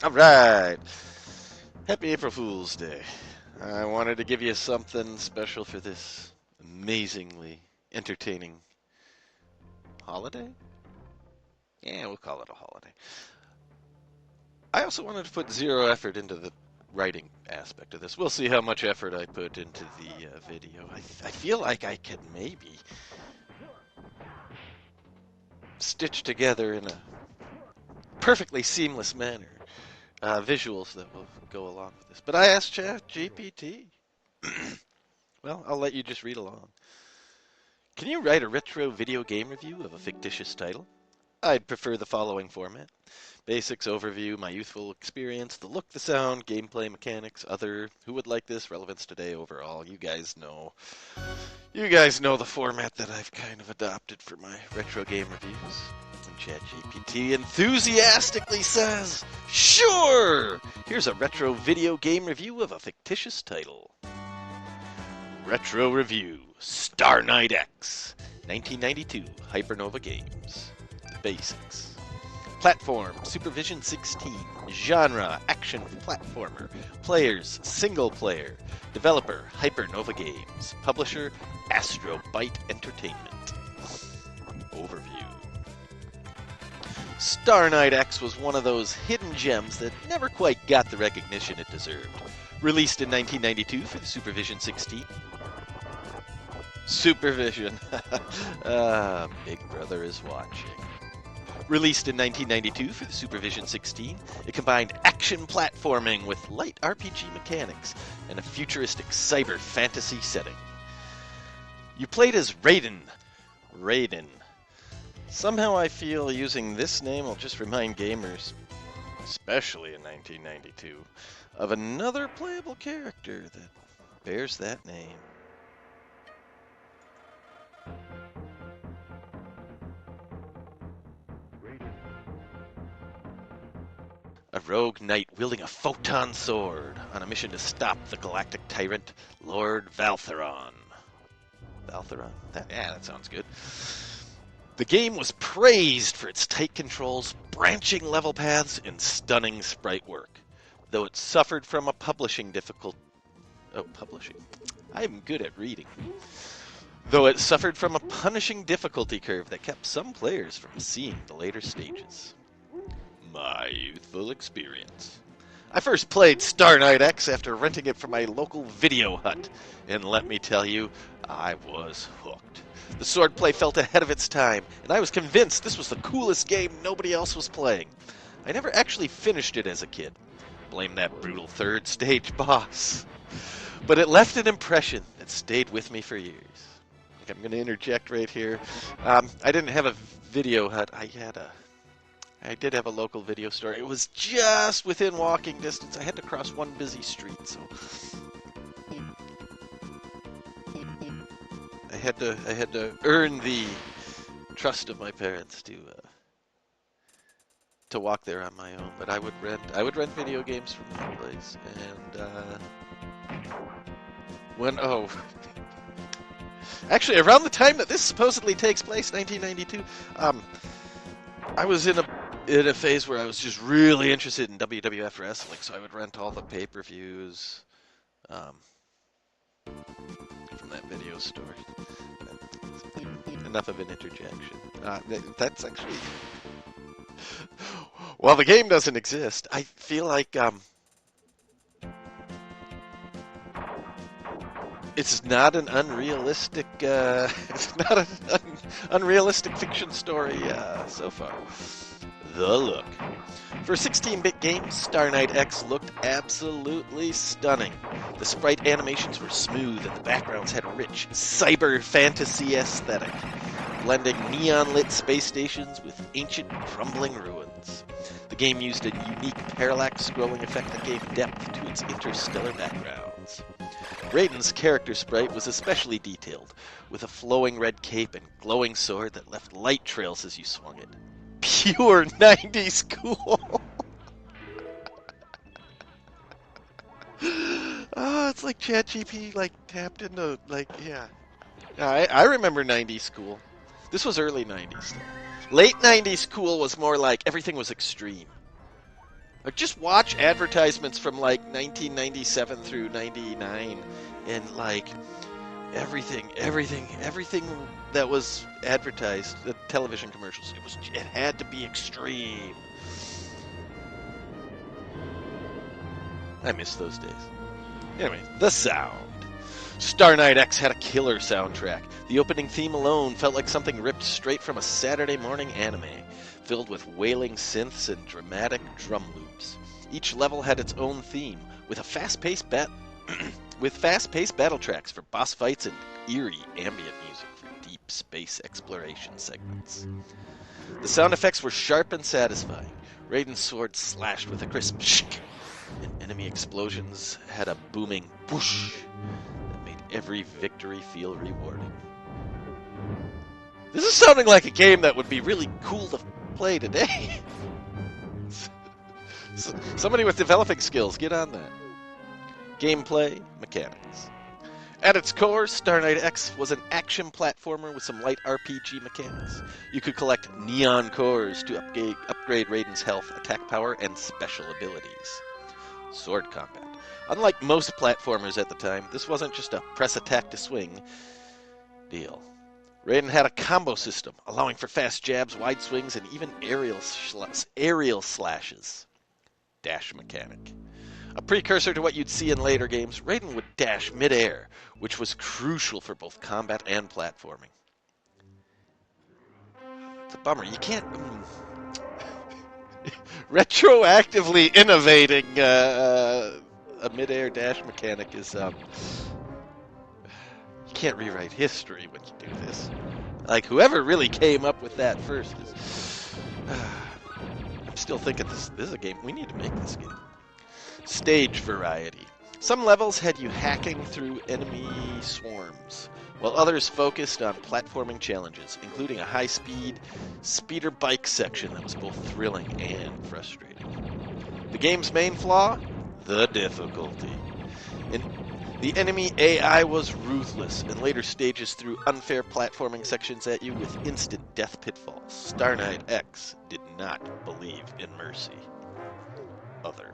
All right. Happy April Fool's Day. I wanted to give you something special for this amazingly entertaining holiday? Yeah, we'll call it a holiday. I also wanted to put zero effort into the writing aspect of this. We'll see how much effort I put into the video. I feel like I can maybe stitch together in a perfectly seamless manner visuals that will go along with this. But I asked ChatGPT. Well, I'll let you just read along. Can you write a retro video game review of a fictitious title? I'd prefer the following format. Basics, overview, my youthful experience, the look, the sound, gameplay, mechanics, other, who would like this, relevance today, overall. You guys know the format that I've kind of adopted for my retro game reviews. And ChatGPT enthusiastically says, sure! Here's a retro video game review of a fictitious title. Retro Review, Star Knight X, 1992, Hypernova Games. The basics. Platform, Supervision 16. Genre, action platformer. Players, single player. Developer, Hypernova Games. Publisher, Astrobyte Entertainment. Overview. Star Knight X was one of those hidden gems that never quite got the recognition it deserved. Released in 1992 for the Supervision 16. Supervision. Big Brother is watching. Released in 1992 for the Supervision 16, it combined action platforming with light RPG mechanics and a futuristic cyber fantasy setting. You played as Raiden. Somehow I feel using this name will just remind gamers, especially in 1992, of another playable character that bears that name. A rogue knight wielding a photon sword on a mission to stop the galactic tyrant, Lord Valtheron. Valtheron? That sounds good. The game was praised for its tight controls, branching level paths, and stunning sprite work, though it suffered from a publishing. I'm good at reading. Though it suffered from a punishing difficulty curve that kept some players from seeing the later stages. My youthful experience. I first played Star Knight X after renting it from my local video hut, and let me tell you, I was hooked. The swordplay felt ahead of its time, and I was convinced this was the coolest game nobody else was playing. I never actually finished it as a kid. Blame that brutal third stage boss. But it left an impression that stayed with me for years. I'm going to interject right here. I didn't have a video hut. I did have a local video store. It was just within walking distance. I had to cross one busy street, so I had to earn the trust of my parents to walk there on my own. But I would rent video games from that place, and actually around the time that this supposedly takes place, 1992, I was in a phase where I was just really interested in WWF wrestling, so I would rent all the pay-per-views from that video store. Enough of an interjection. That's actually... While the game doesn't exist, I feel like it's not an unrealistic unrealistic fiction story so far. The look. For a 16-bit game, Star Knight X looked absolutely stunning. The sprite animations were smooth and the backgrounds had a rich cyber fantasy aesthetic, blending neon-lit space stations with ancient crumbling ruins. The game used a unique parallax scrolling effect that gave depth to its interstellar backgrounds. Raiden's character sprite was especially detailed, with a flowing red cape and glowing sword that left light trails as you swung it. Pure 90s cool. Oh, it's like ChatGPT tapped into yeah. I remember 90s cool. This was early 90s. Late 90s cool was more like everything was extreme. Or just watch advertisements from like 1997 through 99 and like everything that was advertised, the television commercials, it had to be extreme. I miss those days. Anyway, the sound. Star Knight X had a killer soundtrack. The opening theme alone felt like something ripped straight from a Saturday morning anime, filled with wailing synths and dramatic drum loops. Each level had its own theme, with fast-paced battle tracks for boss fights and eerie ambient music for deep space exploration segments. The sound effects were sharp and satisfying. Raiden's sword slashed with a crisp shk, and enemy explosions had a booming whoosh that made every victory feel rewarding. This is sounding like a game that would be really cool to play today. Somebody with developing skills, get on that. Gameplay, mechanics. At its core, Star Knight X was an action platformer with some light RPG mechanics. You could collect neon cores to upgrade Raiden's health, attack power, and special abilities. Sword combat. Unlike most platformers at the time, this wasn't just a press attack to swing deal. Raiden had a combo system, allowing for fast jabs, wide swings, and even aerial slashes. Dash mechanic. A precursor to what you'd see in later games, Raiden would dash mid-air, which was crucial for both combat and platforming. It's a bummer. You can't... retroactively innovating a mid-air dash mechanic is... you can't rewrite history when you do this. Like, whoever really came up with that first is... I'm still thinking this is a game. We need to make this game. Stage variety. Some levels had you hacking through enemy swarms, while others focused on platforming challenges, including a high-speed speeder bike section that was both thrilling and frustrating. The game's main flaw? The difficulty. The enemy AI was ruthless, and later stages threw unfair platforming sections at you with instant death pitfalls. Star Knight X did not believe in mercy. Other.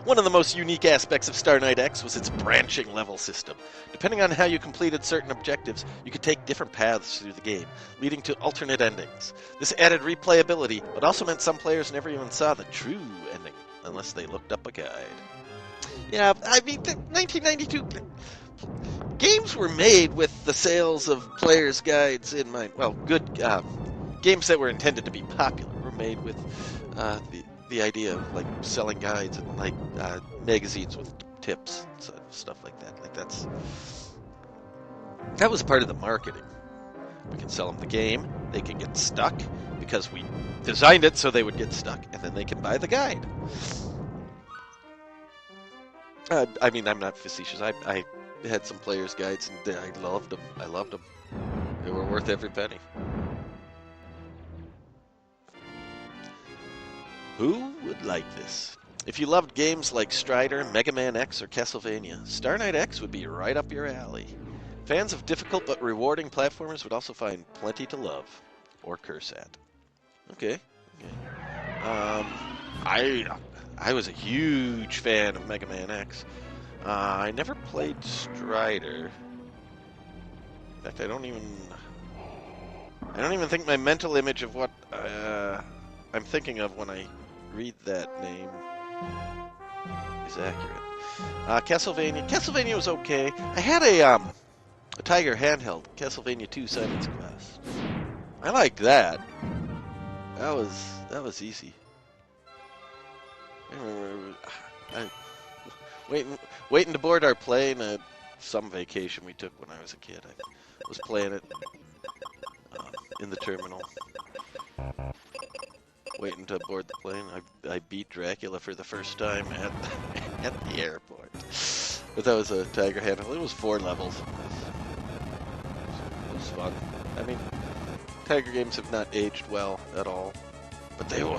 One of the most unique aspects of Star Knight X was its branching level system. Depending on how you completed certain objectives, you could take different paths through the game, leading to alternate endings. This added replayability, but also meant some players never even saw the true ending, unless they looked up a guide. Yeah, I mean, 1992 games were made with the sales of players' guides in mind. Well, good games that were intended to be popular were made with the idea of like selling guides and like magazines with tips and stuff like that. Like that was part of the marketing. We can sell them the game. They can get stuck because we designed it so they would get stuck, and then they can buy the guide. I mean, I'm not facetious. I had some players' guides, and I loved them. They were worth every penny. Who would like this? If you loved games like Strider, Mega Man X, or Castlevania, Star Knight X would be right up your alley. Fans of difficult but rewarding platformers would also find plenty to love, or curse at. Okay. I was a huge fan of Mega Man X. I never played Strider. In fact, I don't even think my mental image of what I'm thinking of when I read that name is accurate. Castlevania was okay. I had a Tiger handheld, Castlevania 2 Simon's Quest. I liked that. That was easy. I remember waiting to board our plane at some vacation we took when I was a kid. I was playing it in the terminal, waiting to board the plane. I beat Dracula for the first time at the airport. But that was a Tiger handle. It was 4 levels. It was fun. I mean, Tiger games have not aged well at all, but they were.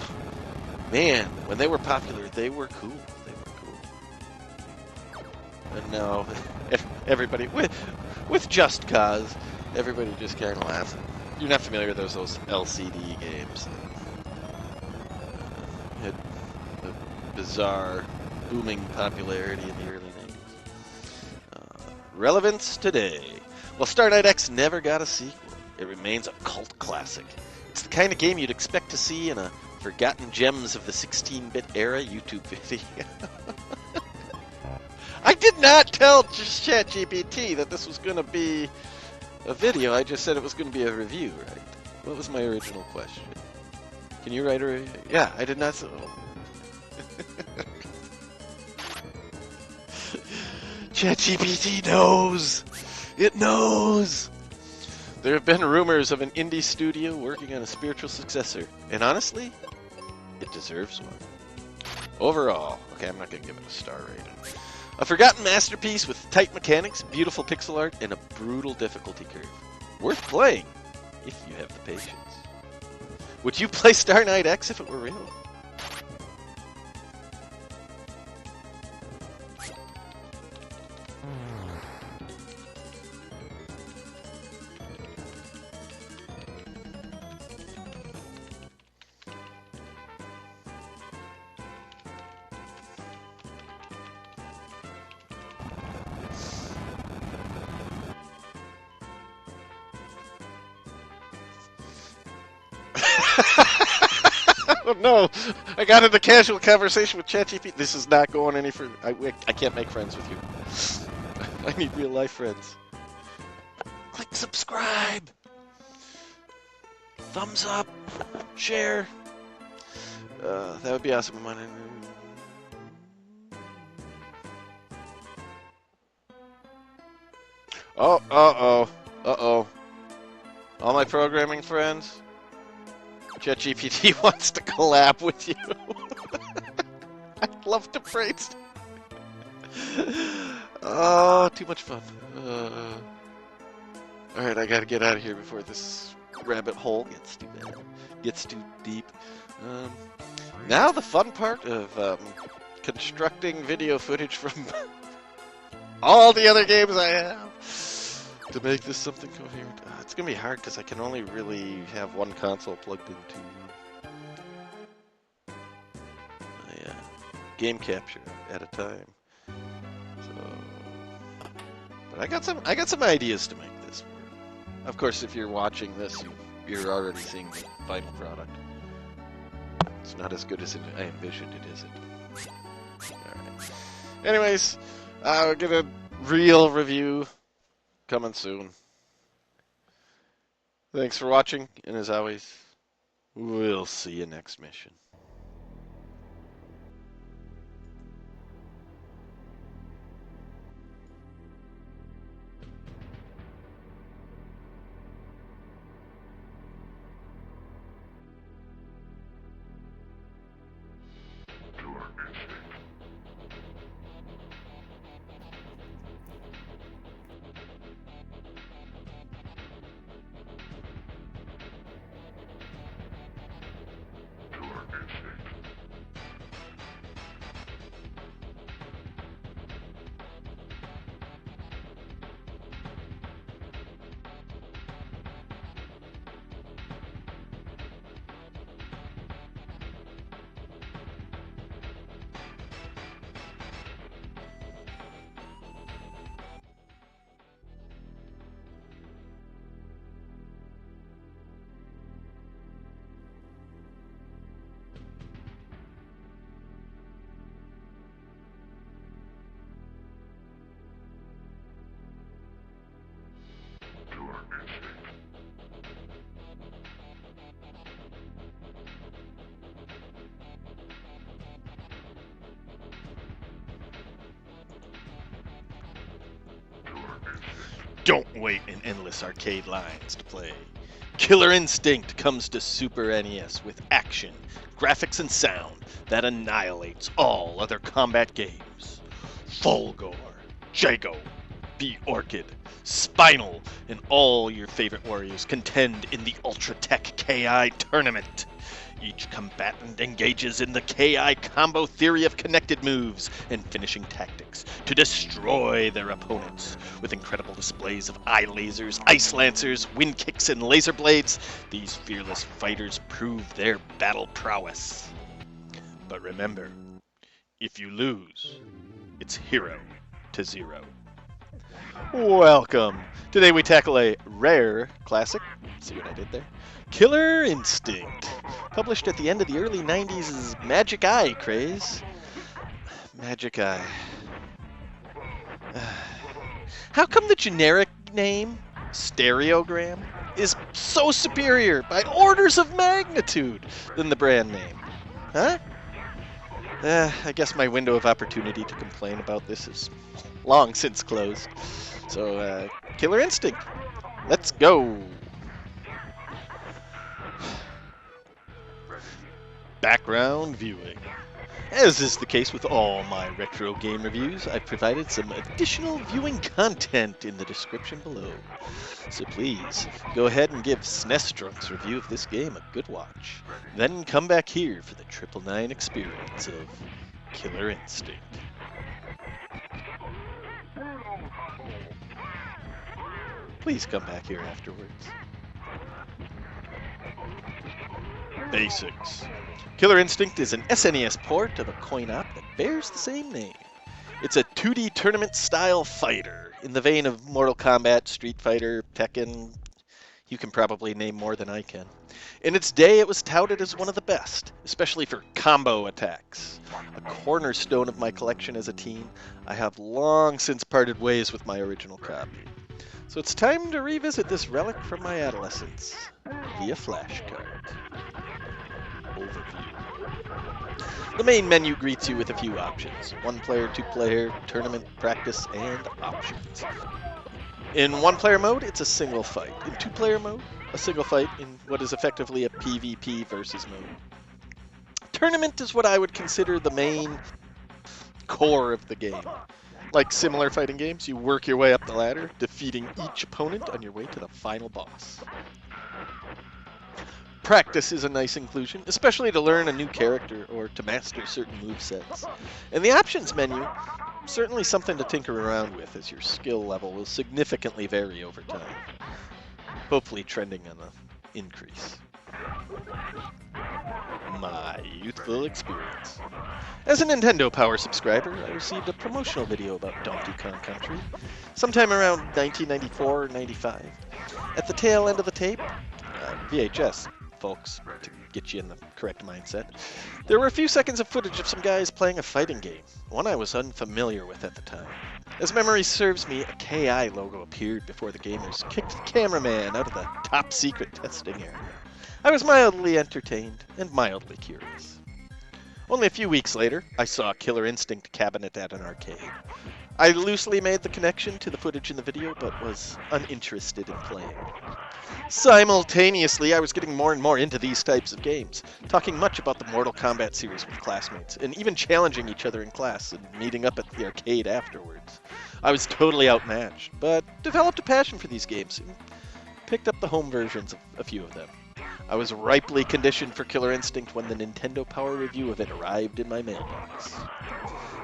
Man, when they were popular, they were cool. And now, everybody, with just cause, everybody just kind of laughs. You're not familiar with those LCD games. bizarre, booming popularity in the early 90s. Relevance today. Well, Star Knight X never got a sequel. It remains a cult classic. It's the kind of game you'd expect to see in a Forgotten Gems of the 16-bit era YouTube video. I did not tell ChatGPT that this was going to be a video. I just said it was going to be a review, right? What was my original question? Can you write a review? Yeah, I did not say. ChatGPT knows. It knows. There have been rumors of an indie studio working on a spiritual successor, and honestly, it deserves one. Overall, okay, I'm not going to give it a star rating. A forgotten masterpiece with tight mechanics, beautiful pixel art, and a brutal difficulty curve. Worth playing, if you have the patience. Would you play Star Knight X if it were real? Oh no! I got into casual conversation with ChatGPT. This is not going any further. I can't make friends with you. I need real life friends. Click subscribe. Thumbs up. Share. That would be awesome. Oh, uh-oh. All my programming friends. ChatGPT wants to collab with you. I'd love to praise. Oh, too much fun. Alright, I gotta get out of here before this rabbit hole gets too deep. Now the fun part of constructing video footage from all the other games I have to make this something coherent. It's gonna be hard because I can only really have one console plugged into game capture at a time. So, but I got some ideas to make this work. Of course, if you're watching this, you're already seeing the final product. It's not as good as I envisioned it, is it? Alright. Anyways, we'll get a real review coming soon. Thanks for watching, and as always, we'll see you next mission. Don't wait in endless arcade lines to play. Killer Instinct comes to Super NES with action, graphics, and sound that annihilates all other combat games. Fulgor, Jago, B Orchid, Spinal, and all your favorite warriors contend in the Ultra Tech KI tournament. Each combatant engages in the KI combo theory of connected moves and finishing tactics to destroy their opponents. With incredible displays of eye lasers, ice lancers, wind kicks, and laser blades, these fearless fighters prove their battle prowess. But remember, If you lose, it's hero to zero. Welcome. Today we tackle a rare classic. See what I did there? Killer Instinct. Published at the end of the early 90s' Magic Eye craze. Magic Eye. How come the generic name, Stereogram, is so superior by orders of magnitude than the brand name? Huh? I guess my window of opportunity to complain about this is long since closed. So, Killer Instinct. Let's go. Background viewing. As is the case with all my retro game reviews, I've provided some additional viewing content in the description below. So please, go ahead and give SNES Drunk's review of this game a good watch. Then come back here for the 999 experience of Killer Instinct. Please come back here afterwards. Basics. Killer Instinct is an SNES port of a coin-op that bears the same name. It's a 2D tournament-style fighter, in the vein of Mortal Kombat, Street Fighter, Tekken. You can probably name more than I can. In its day, it was touted as one of the best, especially for combo attacks. A cornerstone of my collection as a teen, I have long since parted ways with my original copy. So it's time to revisit this relic from my adolescence via flashcard. Overview. The main menu greets you with a few options: 1-player, 2-player, tournament, practice, and options. In 1-player mode, it's a single fight. In 2-player mode, a single fight in what is effectively a PvP versus mode. Tournament is what I would consider the main core of the game. Like similar fighting games, you work your way up the ladder, defeating each opponent on your way to the final boss. Practice is a nice inclusion, especially to learn a new character or to master certain movesets. And the options menu, certainly something to tinker around with, as your skill level will significantly vary over time. Hopefully trending on an increase. My youthful experience. As a Nintendo Power subscriber, I received a promotional video about Donkey Kong Country sometime around 1994 or 95. At the tail end of the tape, VHS, folks, to get you in the correct mindset, there were a few seconds of footage of some guys playing a fighting game, one I was unfamiliar with at the time. As memory serves me, a KI logo appeared before the gamers kicked the cameraman out of the top-secret testing area. I was mildly entertained and mildly curious. Only a few weeks later, I saw a Killer Instinct cabinet at an arcade. I loosely made the connection to the footage in the video, but was uninterested in playing. Simultaneously, I was getting more and more into these types of games, talking much about the Mortal Kombat series with classmates, and even challenging each other in class and meeting up at the arcade afterwards. I was totally outmatched, but developed a passion for these games and picked up the home versions of a few of them. I was ripely conditioned for Killer Instinct when the Nintendo Power review of it arrived in my mailbox.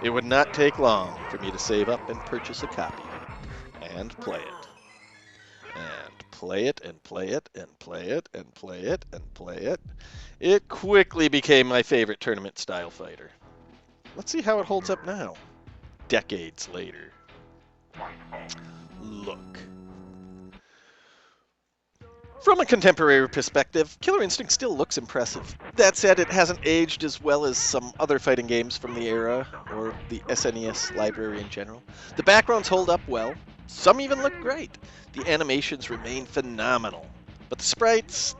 It would not take long for me to save up and purchase a copy, and play it. And play it, and play it, and play it, and play it, and play it. It quickly became my favorite tournament-style fighter. Let's see how it holds up now, decades later. Look. From a contemporary perspective, Killer Instinct still looks impressive. That said, it hasn't aged as well as some other fighting games from the era, or the SNES library in general. The backgrounds hold up well. Some even look great. The animations remain phenomenal. But the sprites,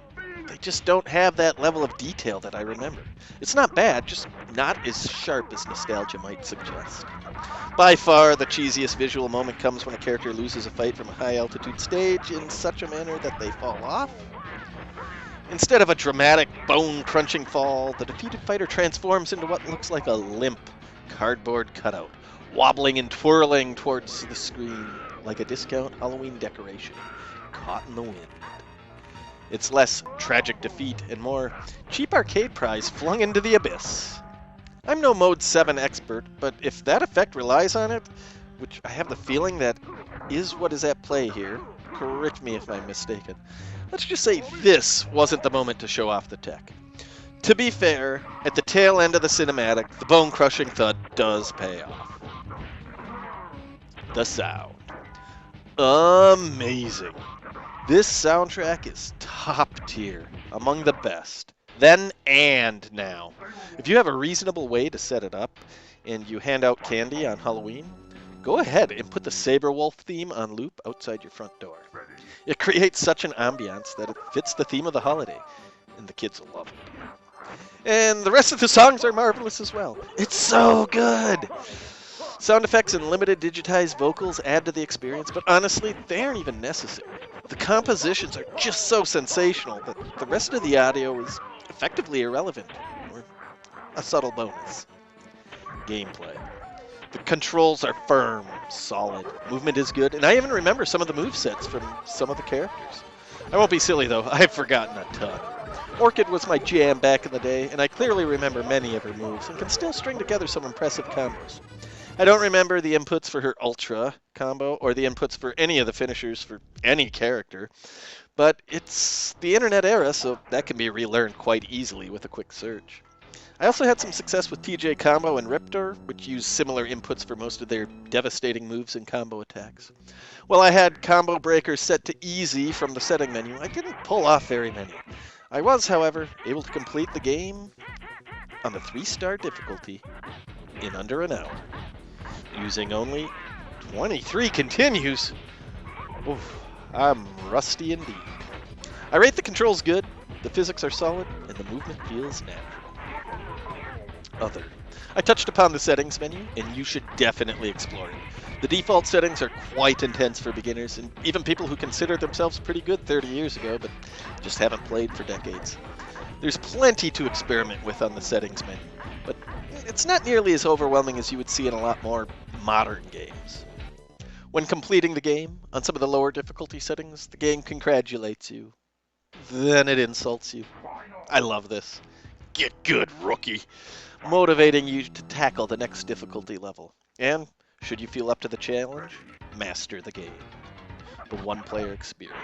they just don't have that level of detail that I remember. It's not bad, just not as sharp as nostalgia might suggest. By far, the cheesiest visual moment comes when a character loses a fight from a high-altitude stage in such a manner that they fall off. Instead of a dramatic, bone-crunching fall, the defeated fighter transforms into what looks like a limp cardboard cutout, wobbling and twirling towards the screen like a discount Halloween decoration caught in the wind. It's less tragic defeat and more cheap arcade prize flung into the abyss. I'm no Mode 7 expert, but if that effect relies on it, which I have the feeling that is what is at play here, correct me if I'm mistaken, let's just say this wasn't the moment to show off the tech. To be fair, at the tail end of the cinematic, the bone-crushing thud does pay off. The sound. Amazing. This soundtrack is top tier, among the best. Then and now. If you have a reasonable way to set it up, and you hand out candy on Halloween, go ahead and put the Saberwolf theme on loop outside your front door. It creates such an ambiance that it fits the theme of the holiday, and the kids will love it. And the rest of the songs are marvelous as well. It's so good! Sound effects and limited digitized vocals add to the experience, but honestly, they aren't even necessary. The compositions are just so sensational that the rest of the audio is effectively irrelevant, or a subtle bonus. Gameplay. The controls are firm, solid, movement is good, and I even remember some of the movesets from some of the characters. I won't be silly though, I've forgotten a ton. Orchid was my jam back in the day, and I clearly remember many of her moves, and can still string together some impressive combos. I don't remember the inputs for her Ultra combo, or the inputs for any of the finishers for any character, but it's the internet era, so that can be relearned quite easily with a quick search. I also had some success with TJ Combo and Riptor, which use similar inputs for most of their devastating moves and combo attacks. While I had combo breakers set to easy from the setting menu, I didn't pull off very many. I was, however, able to complete the game on the 3-star difficulty in under an hour, using only 23 continues. Oof, I'm rusty indeed. I rate the controls good, the physics are solid, and the movement feels natural. Other. I touched upon the settings menu, and you should definitely explore it. The default settings are quite intense for beginners, and even people who consider themselves pretty good 30 years ago, but just haven't played for decades. There's plenty to experiment with on the settings menu, but it's not nearly as overwhelming as you would see in a lot more modern games. When completing the game, on some of the lower difficulty settings, the game congratulates you. Then it insults you. I love this. Get good, rookie. Motivating you to tackle the next difficulty level. And, should you feel up to the challenge, master the game. The one-player experience.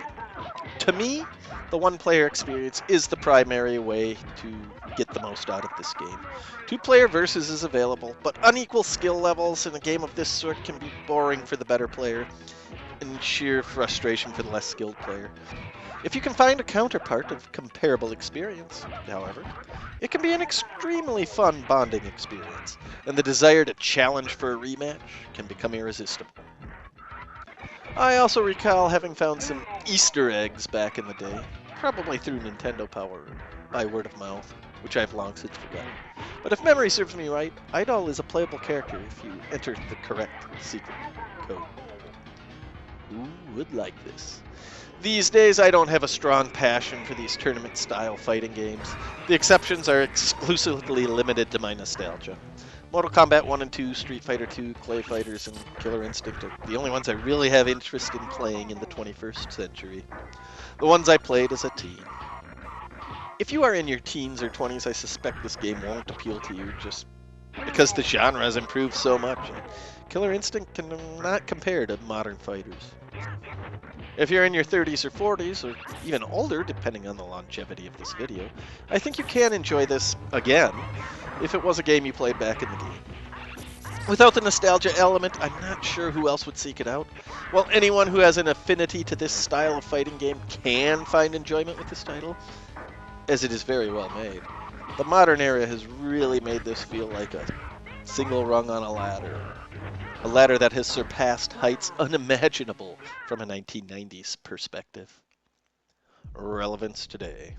To me, the one-player experience is the primary way to get the most out of this game. 2-player versus is available, but unequal skill levels in a game of this sort can be boring for the better player, and sheer frustration for the less skilled player. If you can find a counterpart of comparable experience, however, it can be an extremely fun bonding experience, and the desire to challenge for a rematch can become irresistible. I also recall having found some Easter eggs back in the day, probably through Nintendo Power by word of mouth, which I've long since forgotten. But if memory serves me right, Idol is a playable character if you enter the correct secret code. Who would like this? These days, I don't have a strong passion for these tournament-style fighting games. The exceptions are exclusively limited to my nostalgia. Mortal Kombat 1 and 2, Street Fighter 2, Clay Fighters, and Killer Instinct are the only ones I really have interest in playing in the 21st century. The ones I played as a teen. If you are in your teens or 20s, I suspect this game won't appeal to you just because the genre has improved so much, and Killer Instinct cannot compare to modern fighters. If you're in your 30s or 40s, or even older, depending on the longevity of this video, I think you can enjoy this again, if it was a game you played back in the game. Without the nostalgia element, I'm not sure who else would seek it out. While anyone who has an affinity to this style of fighting game can find enjoyment with this title, as it is very well made, the modern era has really made this feel like a single rung on a ladder. A ladder that has surpassed heights unimaginable from a 1990s perspective. Relevance today.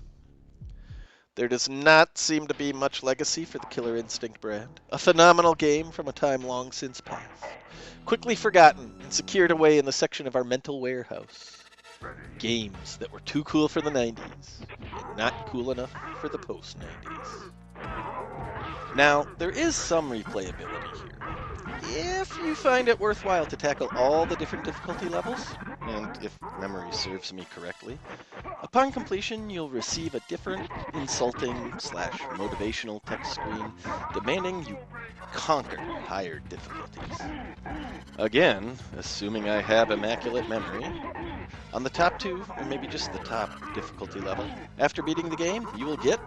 There does not seem to be much legacy for the Killer Instinct brand. A phenomenal game from a time long since past. Quickly forgotten and secured away in the section of our mental warehouse. Games that were too cool for the 90s and not cool enough for the post-90s. Now, there is some replayability here. If you find it worthwhile to tackle all the different difficulty levels, and if memory serves me correctly, upon completion you'll receive a different insulting/motivational text screen demanding you conquer higher difficulties. Again, assuming I have immaculate memory, on the top 2, or maybe just the top difficulty level, after beating the game, you will get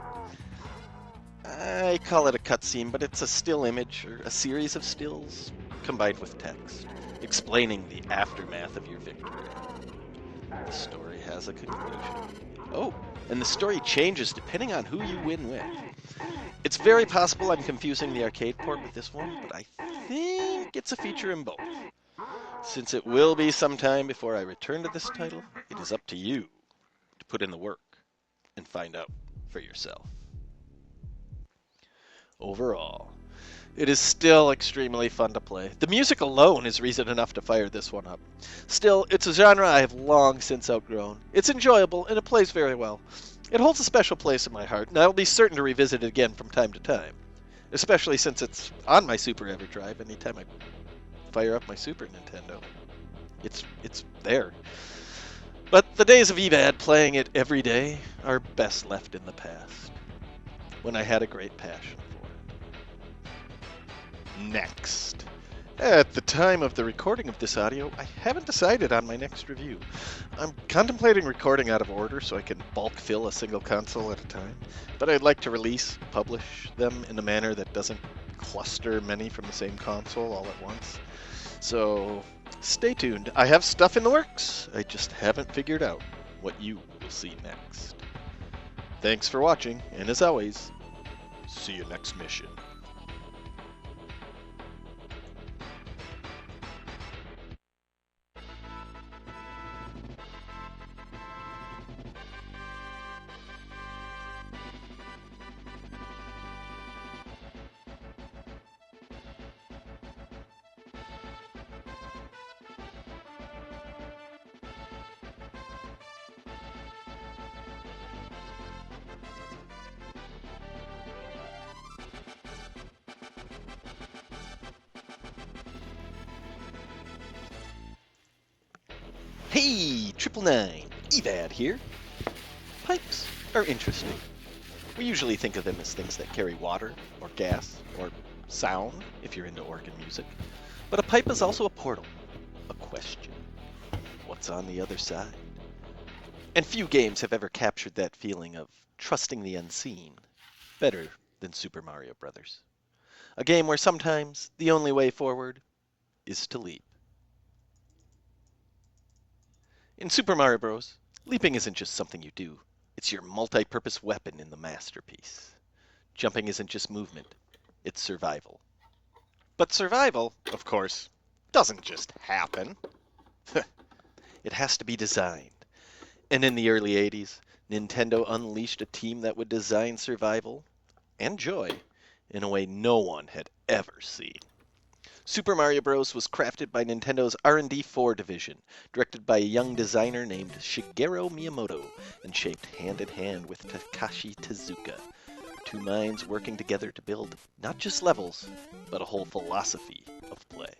I call it a cutscene, but it's a still image or a series of stills combined with text, explaining the aftermath of your victory. The story has a conclusion. Oh, and the story changes depending on who you win with. It's very possible I'm confusing the arcade port with this one, but I think it's a feature in both. Since it will be some time before I return to this title, it is up to you to put in the work and find out for yourself. Overall, it is still extremely fun to play. The music alone is reason enough to fire this one up. Still, it's a genre I have long since outgrown. It's enjoyable, and it plays very well. It holds a special place in my heart, and I will be certain to revisit it again from time to time. Especially since it's on my Super EverDrive anytime I fire up my Super Nintendo. It's there. But the days of EVAD playing it every day are best left in the past, when I had a great passion for it. Next. At the time of the recording of this audio, I haven't decided on my next review. I'm contemplating recording out of order so I can bulk fill a single console at a time, but I'd like to publish them in a manner that doesn't cluster many from the same console all at once. So stay tuned. I have stuff in the works. I just haven't figured out what you will see next. Thanks for watching, and as always, see you next mission. Hey, 999, EVAD here. Pipes are interesting. We usually think of them as things that carry water, or gas, or sound, if you're into organ music. But a pipe is also a portal, a question. What's on the other side? And few games have ever captured that feeling of trusting the unseen better than Super Mario Bros. A game where sometimes the only way forward is to leap. In Super Mario Bros., leaping isn't just something you do, it's your multi-purpose weapon in the masterpiece. Jumping isn't just movement, it's survival. But survival, of course, doesn't just happen. It has to be designed. And in the early 80s, Nintendo unleashed a team that would design survival and joy in a way no one had ever seen. Super Mario Bros. Was crafted by Nintendo's R&D 4 division, directed by a young designer named Shigeru Miyamoto, and shaped hand in hand with Takashi Tezuka. Two minds working together to build not just levels, but a whole philosophy of play.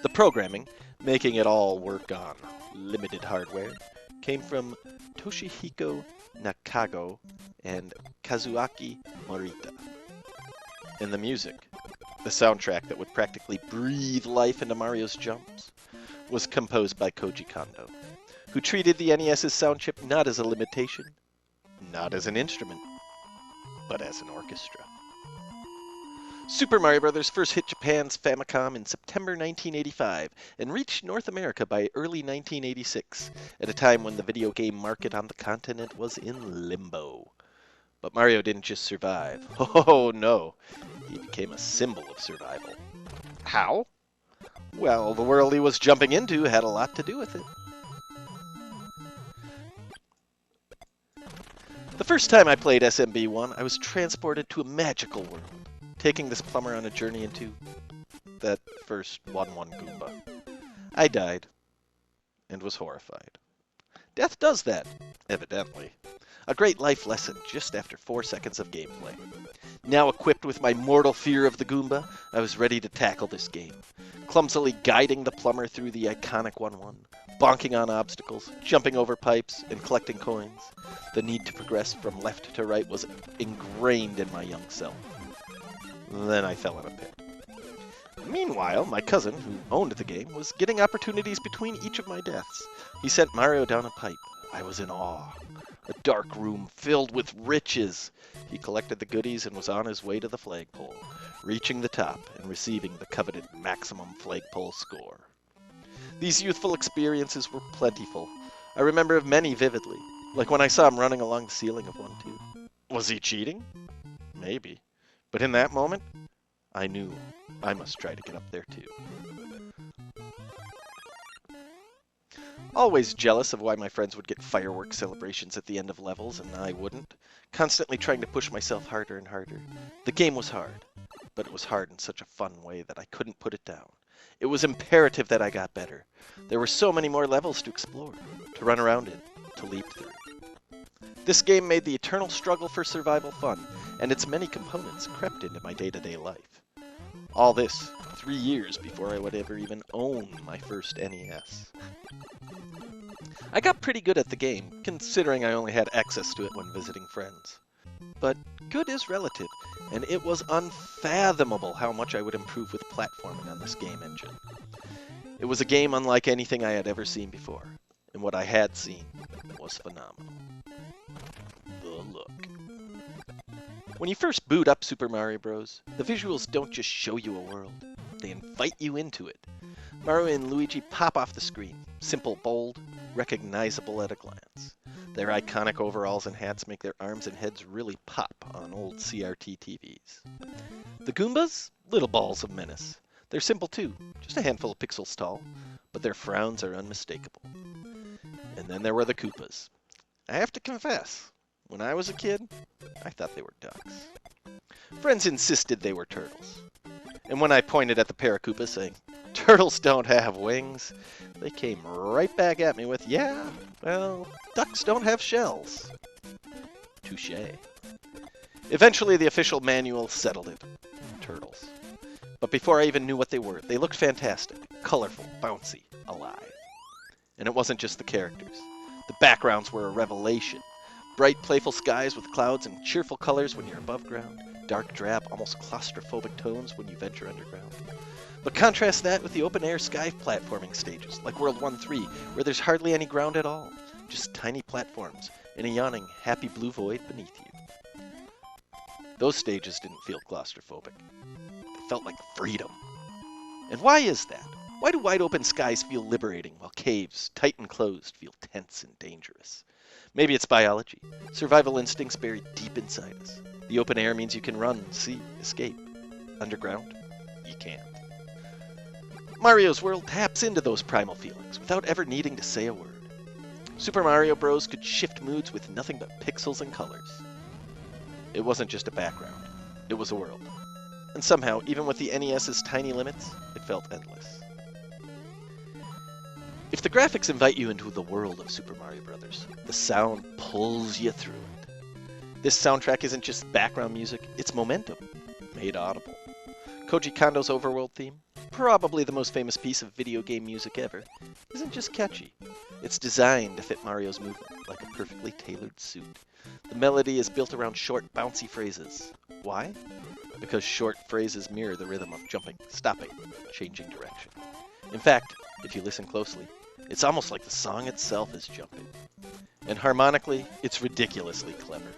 The programming, making it all work on limited hardware, came from Toshihiko Nakago and Kazuaki Morita. And the music, the soundtrack that would practically breathe life into Mario's jumps, was composed by Koji Kondo, who treated the NES's sound chip not as a limitation, not as an instrument, but as an orchestra. Super Mario Bros. First hit Japan's Famicom in September 1985 and reached North America by early 1986, at a time when the video game market on the continent was in limbo. But Mario didn't just survive. Oh no, he became a symbol of survival. How? Well, the world he was jumping into had a lot to do with it. The first time I played SMB1, I was transported to a magical world, taking this plumber on a journey into that first 1-1 Goomba. I died, and was horrified. Death does that, evidently. A great life lesson just after 4 seconds of gameplay. Now equipped with my mortal fear of the Goomba, I was ready to tackle this game, clumsily guiding the plumber through the iconic 1-1, bonking on obstacles, jumping over pipes, and collecting coins. The need to progress from left to right was ingrained in my young self. Then I fell in a pit. Meanwhile, my cousin, who owned the game, was getting opportunities between each of my deaths. He sent Mario down a pipe. I was in awe. A dark room filled with riches. He collected the goodies and was on his way to the flagpole, reaching the top and receiving the coveted maximum flagpole score. These youthful experiences were plentiful. I remember many vividly, like when I saw him running along the ceiling of one too. Was he cheating? Maybe. But in that moment, I knew I must try to get up there too. Always jealous of why my friends would get fireworks celebrations at the end of levels and I wouldn't. Constantly trying to push myself harder and harder. The game was hard, but it was hard in such a fun way that I couldn't put it down. It was imperative that I got better. There were so many more levels to explore, to run around in, to leap through. This game made the eternal struggle for survival fun, and its many components crept into my day-to-day life. All this 3 years before I would ever even own my first NES. I got pretty good at the game, considering I only had access to it when visiting friends. But good is relative, and it was unfathomable how much I would improve with platforming on this game engine. It was a game unlike anything I had ever seen before, and what I had seen was phenomenal. The look. When you first boot up Super Mario Bros., the visuals don't just show you a world, they invite you into it. Mario and Luigi pop off the screen, simple, bold, recognizable at a glance. Their iconic overalls and hats make their arms and heads really pop on old CRT TVs. The Goombas? Little balls of menace. They're simple too, just a handful of pixels tall, but their frowns are unmistakable. And then there were the Koopas. I have to confess, when I was a kid, I thought they were ducks. Friends insisted they were turtles. And when I pointed at the pair of Koopas saying, "Turtles don't have wings," they came right back at me with, "Yeah, well, ducks don't have shells." Touché. Eventually, the official manual settled it. Turtles. But before I even knew what they were, they looked fantastic, colorful, bouncy, alive. And it wasn't just the characters. The backgrounds were a revelation. Bright, playful skies with clouds and cheerful colors when you're above ground. Dark, drab, almost claustrophobic tones when you venture underground. But contrast that with the open-air sky platforming stages, like World 1-3, where there's hardly any ground at all. Just tiny platforms and a yawning, happy blue void beneath you. Those stages didn't feel claustrophobic. They felt like freedom. And why is that? Why do wide-open skies feel liberating, while caves, tight and closed, feel tense and dangerous? Maybe it's biology. Survival instincts buried deep inside us. The open air means you can run, see, escape. Underground, you can't. Mario's world taps into those primal feelings without ever needing to say a word. Super Mario Bros. Could shift moods with nothing but pixels and colors. It wasn't just a background, it was a world. And somehow, even with the NES's tiny limits, it felt endless. If the graphics invite you into the world of Super Mario Bros., the sound pulls you through it. This soundtrack isn't just background music, it's momentum, made audible. Koji Kondo's overworld theme, probably the most famous piece of video game music ever, isn't just catchy. It's designed to fit Mario's movement like a perfectly tailored suit. The melody is built around short, bouncy phrases. Why? Because short phrases mirror the rhythm of jumping, stopping, changing direction. In fact, if you listen closely, it's almost like the song itself is jumping. And harmonically, it's ridiculously clever.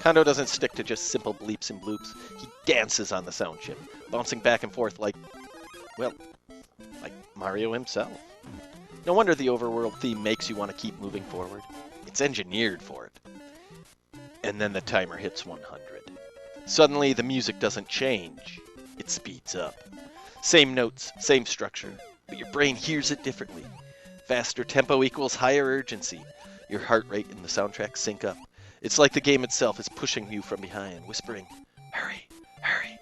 Kondo doesn't stick to just simple bleeps and bloops. He dances on the sound chip, bouncing back and forth like Mario himself. No wonder the overworld theme makes you want to keep moving forward. It's engineered for it. And then the timer hits 100. Suddenly, the music doesn't change. It speeds up. Same notes, same structure, but your brain hears it differently. Faster tempo equals higher urgency. Your heart rate and the soundtrack sync up. It's like the game itself is pushing you from behind, whispering, "Hurry, hurry."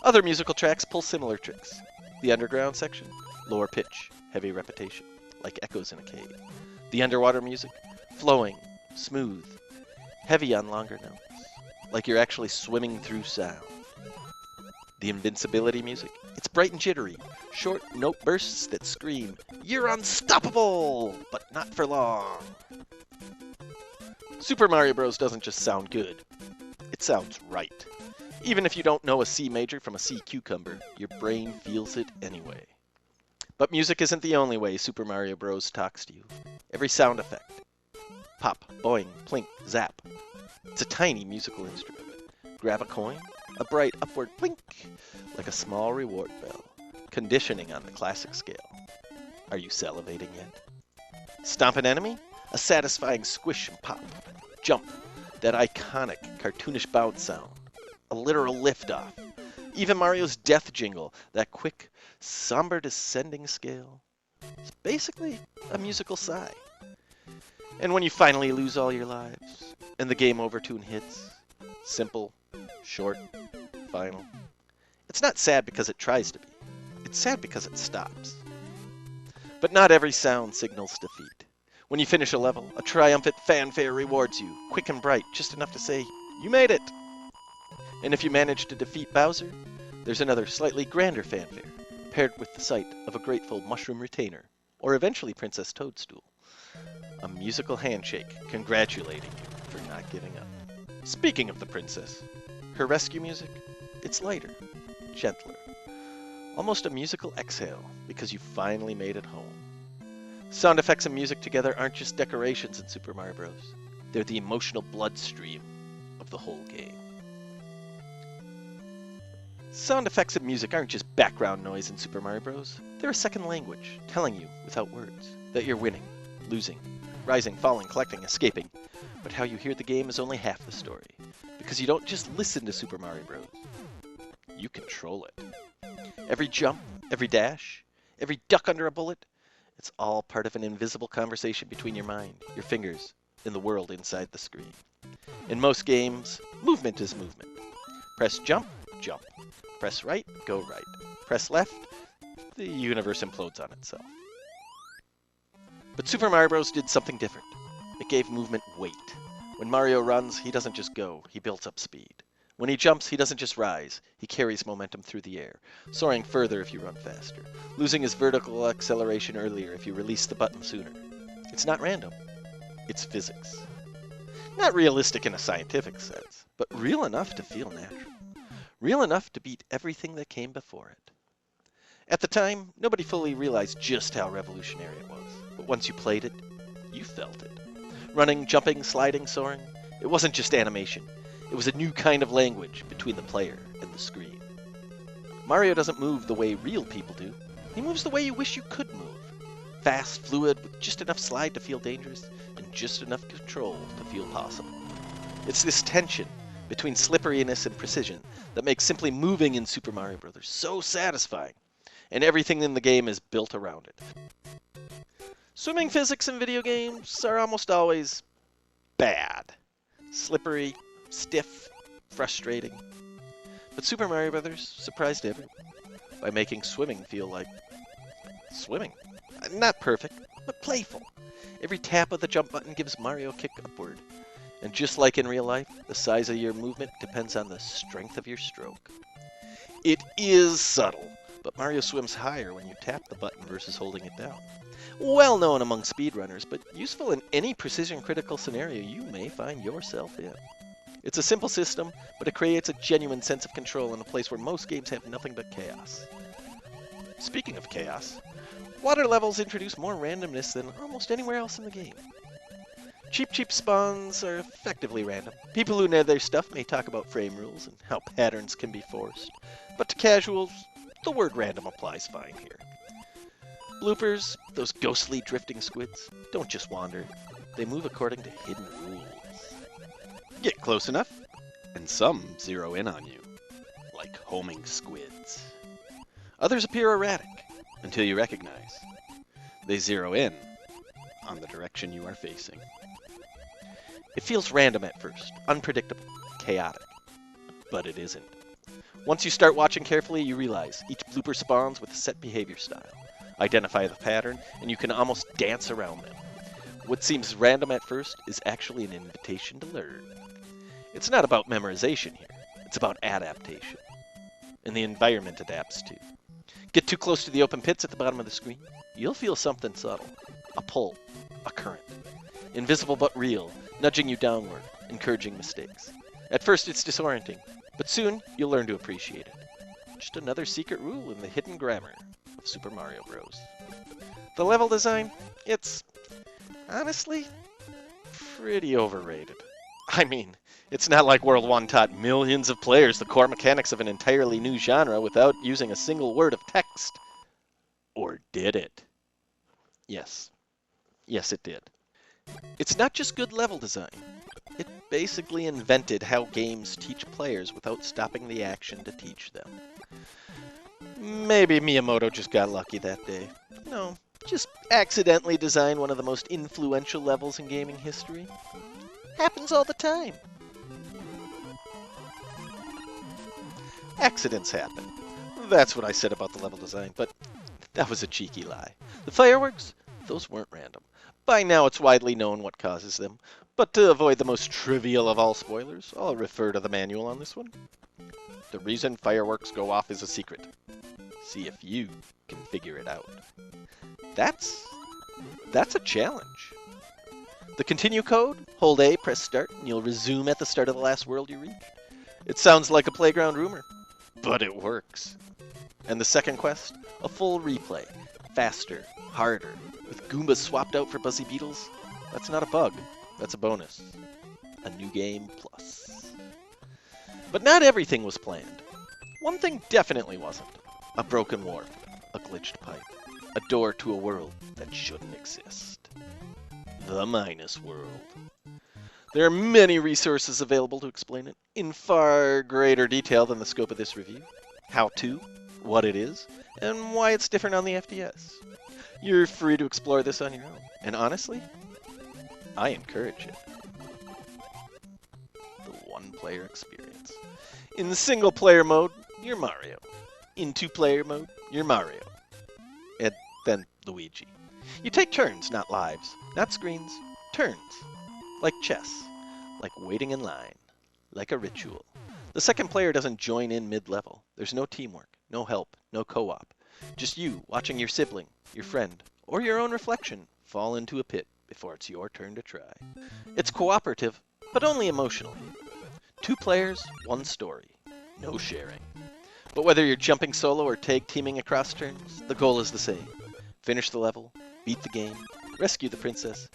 Other musical tracks pull similar tricks. The underground section, lower pitch, heavy repetition, like echoes in a cave. The underwater music, flowing, smooth, heavy on longer notes, like you're actually swimming through sound. The invincibility music, it's bright and jittery, short note bursts that scream, "You're unstoppable!" but not for long. Super Mario Bros. Doesn't just sound good, it sounds right. Even if you don't know a C major from a sea cucumber, your brain feels it anyway. But music isn't the only way Super Mario Bros. Talks to you. Every sound effect, Pop, boing, plink, zap. It's a tiny musical instrument. Grab a coin, a bright upward blink, like a small reward bell, conditioning on the classic scale. Are you salivating yet? Stomp an enemy, a satisfying squish and pop. Jump, that iconic cartoonish bounce sound, a literal liftoff. Even Mario's death jingle, that quick, somber descending scale. It's basically a musical sigh. And when you finally lose all your lives, and the game over tune hits, simple, short, final. It's not sad because it tries to be. It's sad because it stops. But not every sound signals defeat. When you finish a level, a triumphant fanfare rewards you, quick and bright, just enough to say, you made it! And if you manage to defeat Bowser, there's another slightly grander fanfare, paired with the sight of a grateful mushroom retainer, or eventually Princess Toadstool. A musical handshake congratulating you for not giving up. Speaking of the princess, her rescue music, it's lighter, gentler. Almost a musical exhale because you finally made it home. Sound effects and music together aren't just decorations in Super Mario Bros. They're the emotional bloodstream of the whole game. Sound effects and music aren't just background noise in Super Mario Bros. They're a second language, telling you, without words, that you're winning, losing, rising, falling, collecting, escaping. But how you hear the game is only half the story, because you don't just listen to Super Mario Bros. You control it. Every jump, every dash, every duck under a bullet, it's all part of an invisible conversation between your mind, your fingers, and the world inside the screen. In most games, movement is movement. Press jump, jump. Press right, go right. Press left, the universe implodes on itself. But Super Mario Bros. Did something different. It gave movement weight. When Mario runs, he doesn't just go, he builds up speed. When he jumps, he doesn't just rise, he carries momentum through the air, soaring further if you run faster, losing his vertical acceleration earlier if you release the button sooner. It's not random, it's physics. Not realistic in a scientific sense, but real enough to feel natural. Real enough to beat everything that came before it. At the time, nobody fully realized just how revolutionary it was, but once you played it, you felt it. Running, jumping, sliding, soaring, it wasn't just animation. It was a new kind of language between the player and the screen. Mario doesn't move the way real people do. He moves the way you wish you could move. Fast, fluid, with just enough slide to feel dangerous, and just enough control to feel possible. It's this tension between slipperiness and precision that makes simply moving in Super Mario Bros. So satisfying, and everything in the game is built around it. Swimming physics in video games are almost always bad. Slippery, stiff, frustrating. But Super Mario Bros. Surprised everyone by making swimming feel like swimming. Not perfect, but playful. Every tap of the jump button gives Mario a kick upward. And just like in real life, the size of your movement depends on the strength of your stroke. It is subtle, but Mario swims higher when you tap the button versus holding it down. Well known among speedrunners, but useful in any precision-critical scenario you may find yourself in. It's a simple system, but it creates a genuine sense of control in a place where most games have nothing but chaos. Speaking of chaos, water levels introduce more randomness than almost anywhere else in the game. Cheap spawns are effectively random. People who know their stuff may talk about frame rules and how patterns can be forced, but to casuals, the word random applies fine here. Bloopers, those ghostly drifting squids, don't just wander. They move according to hidden rules. Get close enough, and some zero in on you, like homing squids. Others appear erratic, until you recognize. They zero in on the direction you are facing. It feels random at first, unpredictable, chaotic, but it isn't. Once you start watching carefully, you realize each blooper spawns with a set behavior style. Identify the pattern, and you can almost dance around them. What seems random at first is actually an invitation to learn. It's not about memorization here, it's about adaptation. And the environment adapts too. Get too close to the open pits at the bottom of the screen, you'll feel something subtle. A pull, a current. Invisible but real, nudging you downward, encouraging mistakes. At first it's disorienting, but soon you'll learn to appreciate it. Just another secret rule in the hidden grammar of Super Mario Bros. The level design, it's honestly pretty overrated. I mean, it's not like World 1 taught millions of players the core mechanics of an entirely new genre without using a single word of text. Or did it? Yes. Yes, it did. It's not just good level design. It basically invented how games teach players without stopping the action to teach them. Maybe Miyamoto just got lucky that day. No, just accidentally designed one of the most influential levels in gaming history. Happens all the time. Accidents happen. That's what I said about the level design, but that was a cheeky lie. The fireworks? Those weren't random. By now it's widely known what causes them, but to avoid the most trivial of all spoilers, I'll refer to the manual on this one. The reason fireworks go off is a secret. See if you can figure it out. That's a challenge. The continue code, hold A, press start, and you'll resume at the start of the last world you reach. It sounds like a playground rumor, but it works. And the second quest, a full replay, faster, harder, with Goombas swapped out for Buzzy Beetles. That's not a bug, that's a bonus. A new game plus. But not everything was planned. One thing definitely wasn't. A broken warp, a glitched pipe, a door to a world that shouldn't exist. The Minus World. There are many resources available to explain it, in far greater detail than the scope of this review. How to, what it is, and why it's different on the FDS. You're free to explore this on your own, and honestly, I encourage it. The one-player experience. In the single-player mode, you're Mario. In two-player mode, you're Mario. And then Luigi. You take turns, not lives. Not screens. Turns. Like chess. Like waiting in line. Like a ritual. The second player doesn't join in mid-level. There's no teamwork, no help, no co-op. Just you watching your sibling, your friend, or your own reflection fall into a pit before it's your turn to try. It's cooperative, but only emotionally. 2 players, 1 story. No sharing. But whether you're jumping solo or tag teaming across turns, the goal is the same. Finish the level, beat the game, rescue the princess,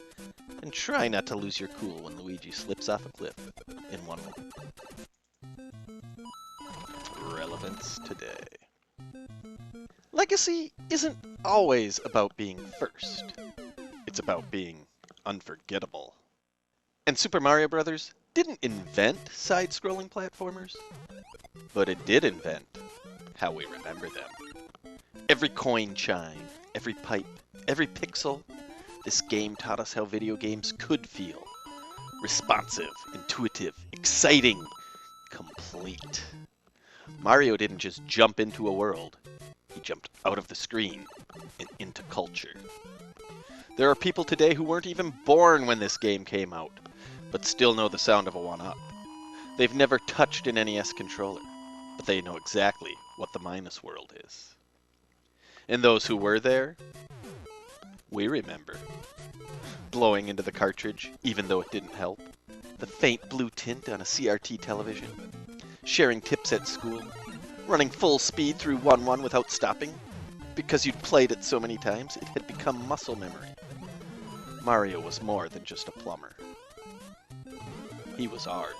and try not to lose your cool when Luigi slips off a cliff in one more. Relevance today. Legacy isn't always about being first. It's about being unforgettable. And Super Mario Bros. Didn't invent side-scrolling platformers, but it did invent how we remember them. Every coin chime, every pipe, every pixel, this game taught us how video games could feel. Responsive, intuitive, exciting, complete. Mario didn't just jump into a world. He jumped out of the screen and into culture. There are people today who weren't even born when this game came out, but still know the sound of a 1-up. They've never touched an NES controller, but they know exactly what the Minus World is. And those who were there, we remember. Blowing into the cartridge, even though it didn't help. The faint blue tint on a CRT television. Sharing tips at school. Running full speed through 1-1 without stopping. Because you'd played it so many times, it had become muscle memory. Mario was more than just a plumber. He was ours.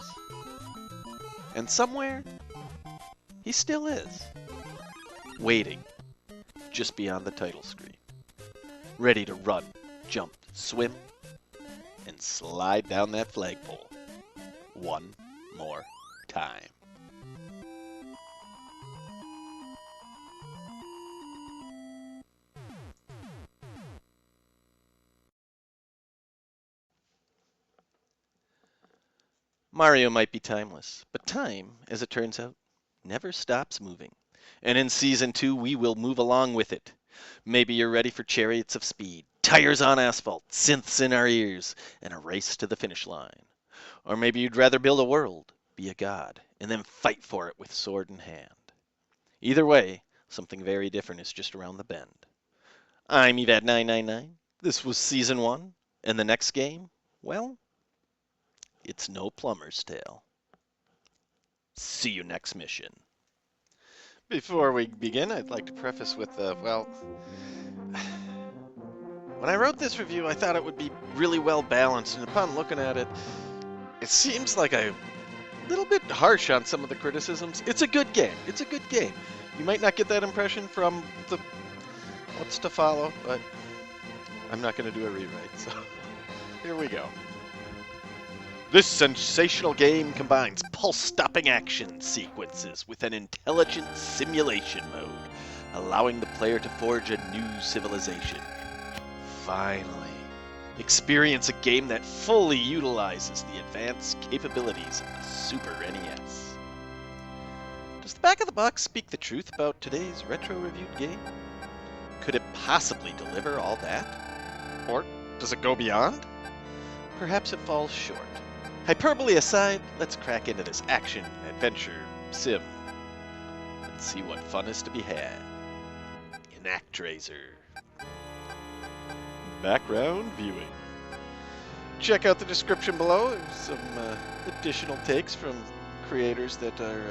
And somewhere, he still is. Waiting, just beyond the title screen. Ready to run, jump, swim, and slide down that flagpole. One more time. Mario might be timeless, but time, as it turns out, never stops moving. And in Season 2, we will move along with it. Maybe you're ready for chariots of speed, tires on asphalt, synths in our ears, and a race to the finish line. Or maybe you'd rather build a world, be a god, and then fight for it with sword in hand. Either way, something very different is just around the bend. I'm Evad999. This was Season 1, and the next game, well, it's no plumber's tale. See you next mission. Before we begin, I'd like to preface with, well, When I wrote this review, I thought it would be really well balanced, and upon looking at it, it seems like a little bit harsh on some of the criticisms. It's a good game. It's a good game. You might not get that impression from the what's to follow, but I'm not going to do a rewrite, so here we go. This sensational game combines pulse-stopping action sequences with an intelligent simulation mode, allowing the player to forge a new civilization. Finally, experience a game that fully utilizes the advanced capabilities of the Super NES. Does the back of the box speak the truth about today's retro-reviewed game? Could it possibly deliver all that? Or does it go beyond? Perhaps it falls short. Hyperbole aside, let's crack into this action, adventure, sim, and see what fun is to be had in ActRaiser. Background viewing. Check out the description below. There's some additional takes from creators that are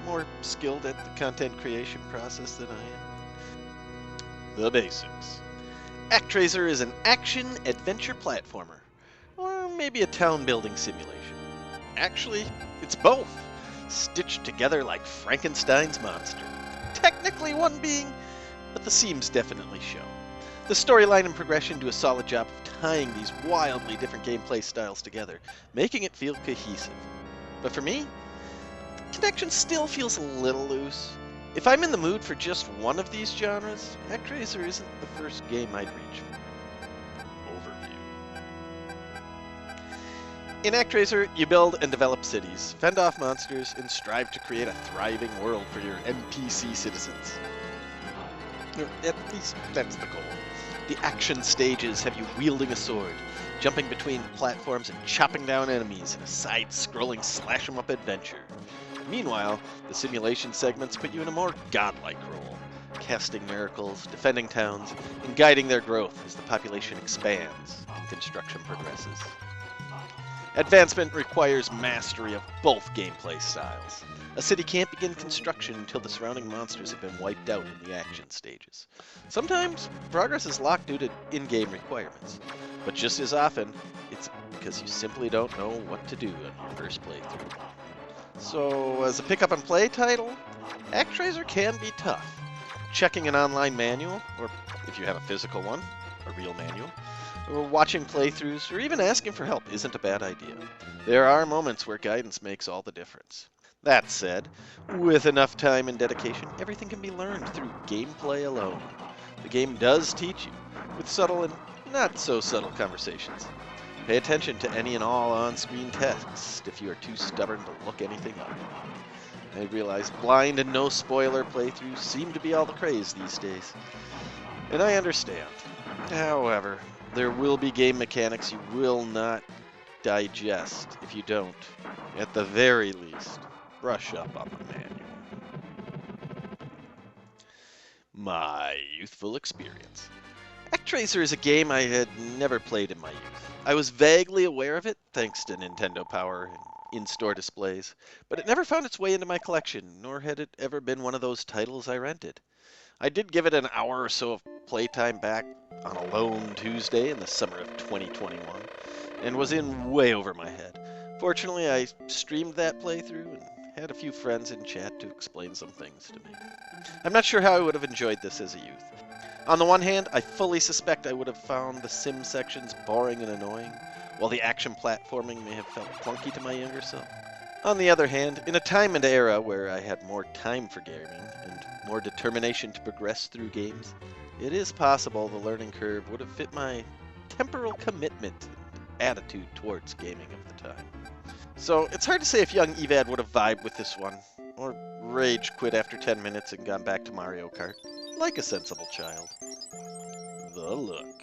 more skilled at the content creation process than I am. The basics. ActRaiser is an action-adventure platformer, or maybe a town-building simulation. Actually, it's both, stitched together like Frankenstein's monster. Technically one being, but the seams definitely show. The storyline and progression do a solid job of tying these wildly different gameplay styles together, making it feel cohesive. But for me, the connection still feels a little loose. If I'm in the mood for just one of these genres, ActRaiser isn't the first game I'd reach for. Overview. In ActRaiser, you build and develop cities, fend off monsters, and strive to create a thriving world for your NPC citizens. At least that's the goal. The action stages have you wielding a sword, jumping between platforms and chopping down enemies in a side-scrolling slash-em-up adventure. Meanwhile, the simulation segments put you in a more godlike role, casting miracles, defending towns, and guiding their growth as the population expands and construction progresses. Advancement requires mastery of both gameplay styles. A city can't begin construction until the surrounding monsters have been wiped out in the action stages. Sometimes, progress is locked due to in-game requirements, but just as often, it's because you simply don't know what to do on your first playthrough. So, as a pick-up-and-play title, ActRaiser can be tough. Checking an online manual, or if you have a physical one, a real manual, or watching playthroughs, or even asking for help isn't a bad idea. There are moments where guidance makes all the difference. That said, with enough time and dedication, everything can be learned through gameplay alone. The game does teach you, with subtle and not-so-subtle conversations. Pay attention to any and all on-screen text if you are too stubborn to look anything up. I realize blind and no-spoiler playthroughs seem to be all the craze these days, and I understand. However, there will be game mechanics you will not digest if you don't, at the very least, brush up on the manual. My youthful experience. ActRaiser is a game I had never played in my youth. I was vaguely aware of it, thanks to Nintendo Power and in-store displays, but it never found its way into my collection, nor had it ever been one of those titles I rented. I did give it an hour or so of playtime back on a lone Tuesday in the summer of 2021, and was in way over my head. Fortunately, I streamed that playthrough and had a few friends in chat to explain some things to me. I'm not sure how I would have enjoyed this as a youth. On the one hand, I fully suspect I would have found the sim sections boring and annoying, while the action platforming may have felt clunky to my younger self. On the other hand, in a time and era where I had more time for gaming and more determination to progress through games, it is possible the learning curve would have fit my temporal commitment and attitude towards gaming of the time. So it's hard to say if young Evad would have vibed with this one, or rage quit after 10 minutes and gone back to Mario Kart, like a sensible child. The look.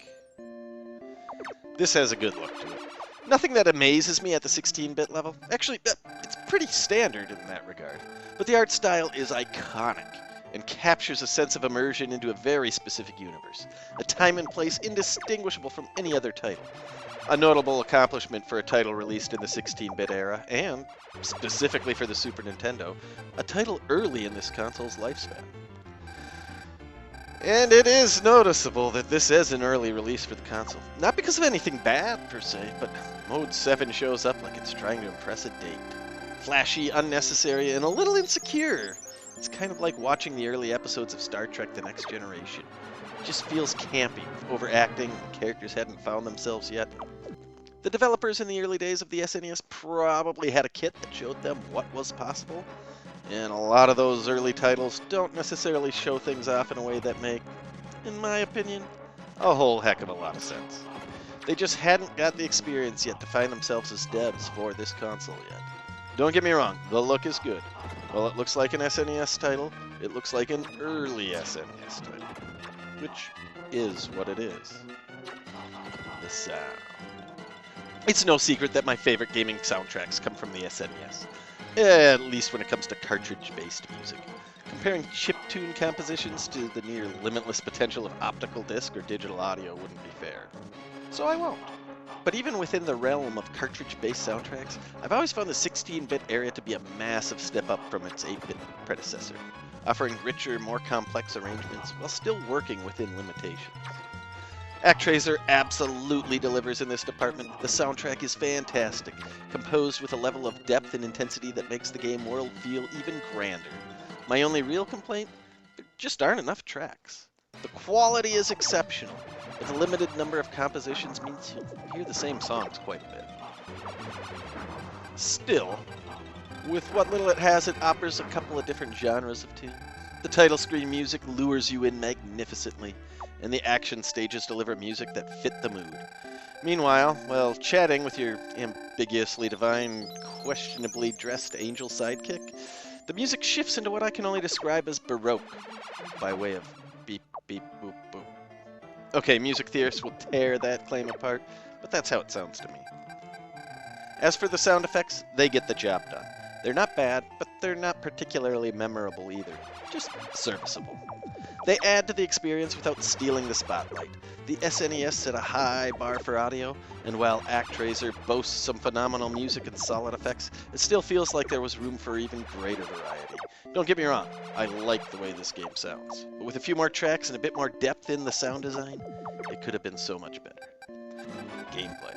This has a good look to it. Nothing that amazes me at the 16-bit level. Actually, it's pretty standard in that regard. But the art style is iconic and captures a sense of immersion into a very specific universe, a time and place indistinguishable from any other title. A notable accomplishment for a title released in the 16-bit era, and, specifically for the Super Nintendo, a title early in this console's lifespan. And it is noticeable that this is an early release for the console. Not because of anything bad, per se, but Mode 7 shows up like it's trying to impress a date. Flashy, unnecessary, and a little insecure. It's kind of like watching the early episodes of Star Trek The Next Generation. It just feels campy, overacting, and characters hadn't found themselves yet. The developers in the early days of the SNES probably had a kit that showed them what was possible, and a lot of those early titles don't necessarily show things off in a way that make, in my opinion, a whole heck of a lot of sense. They just hadn't got the experience yet to find themselves as devs for this console yet. Don't get me wrong, the look is good. While it looks like an SNES title, it looks like an early SNES title, which is what it is. The sound. It's no secret that my favorite gaming soundtracks come from the SNES. At least when it comes to cartridge-based music. Comparing chiptune compositions to the near limitless potential of optical disc or digital audio wouldn't be fair. So I won't. But even within the realm of cartridge-based soundtracks, I've always found the 16-bit area to be a massive step up from its 8-bit predecessor, offering richer, more complex arrangements while still working within limitations. ActRaiser absolutely delivers in this department. The soundtrack is fantastic, composed with a level of depth and intensity that makes the game world feel even grander. My only real complaint? There just aren't enough tracks. The quality is exceptional, but the limited number of compositions means you'll hear the same songs quite a bit. Still, with what little it has, it offers a couple of different genres of tunes. The title screen music lures you in magnificently, and the action stages deliver music that fit the mood. Meanwhile, while chatting with your ambiguously divine, questionably dressed angel sidekick, the music shifts into what I can only describe as Baroque, by way of beep, beep, boop, boop. Okay, music theorists will tear that claim apart, but that's how it sounds to me. As for the sound effects, they get the job done. They're not bad, but they're not particularly memorable either. Just serviceable. They add to the experience without stealing the spotlight. The SNES set a high bar for audio, and while ActRaiser boasts some phenomenal music and solid effects, it still feels like there was room for even greater variety. Don't get me wrong, I like the way this game sounds, but with a few more tracks and a bit more depth in the sound design, it could have been so much better. Gameplay.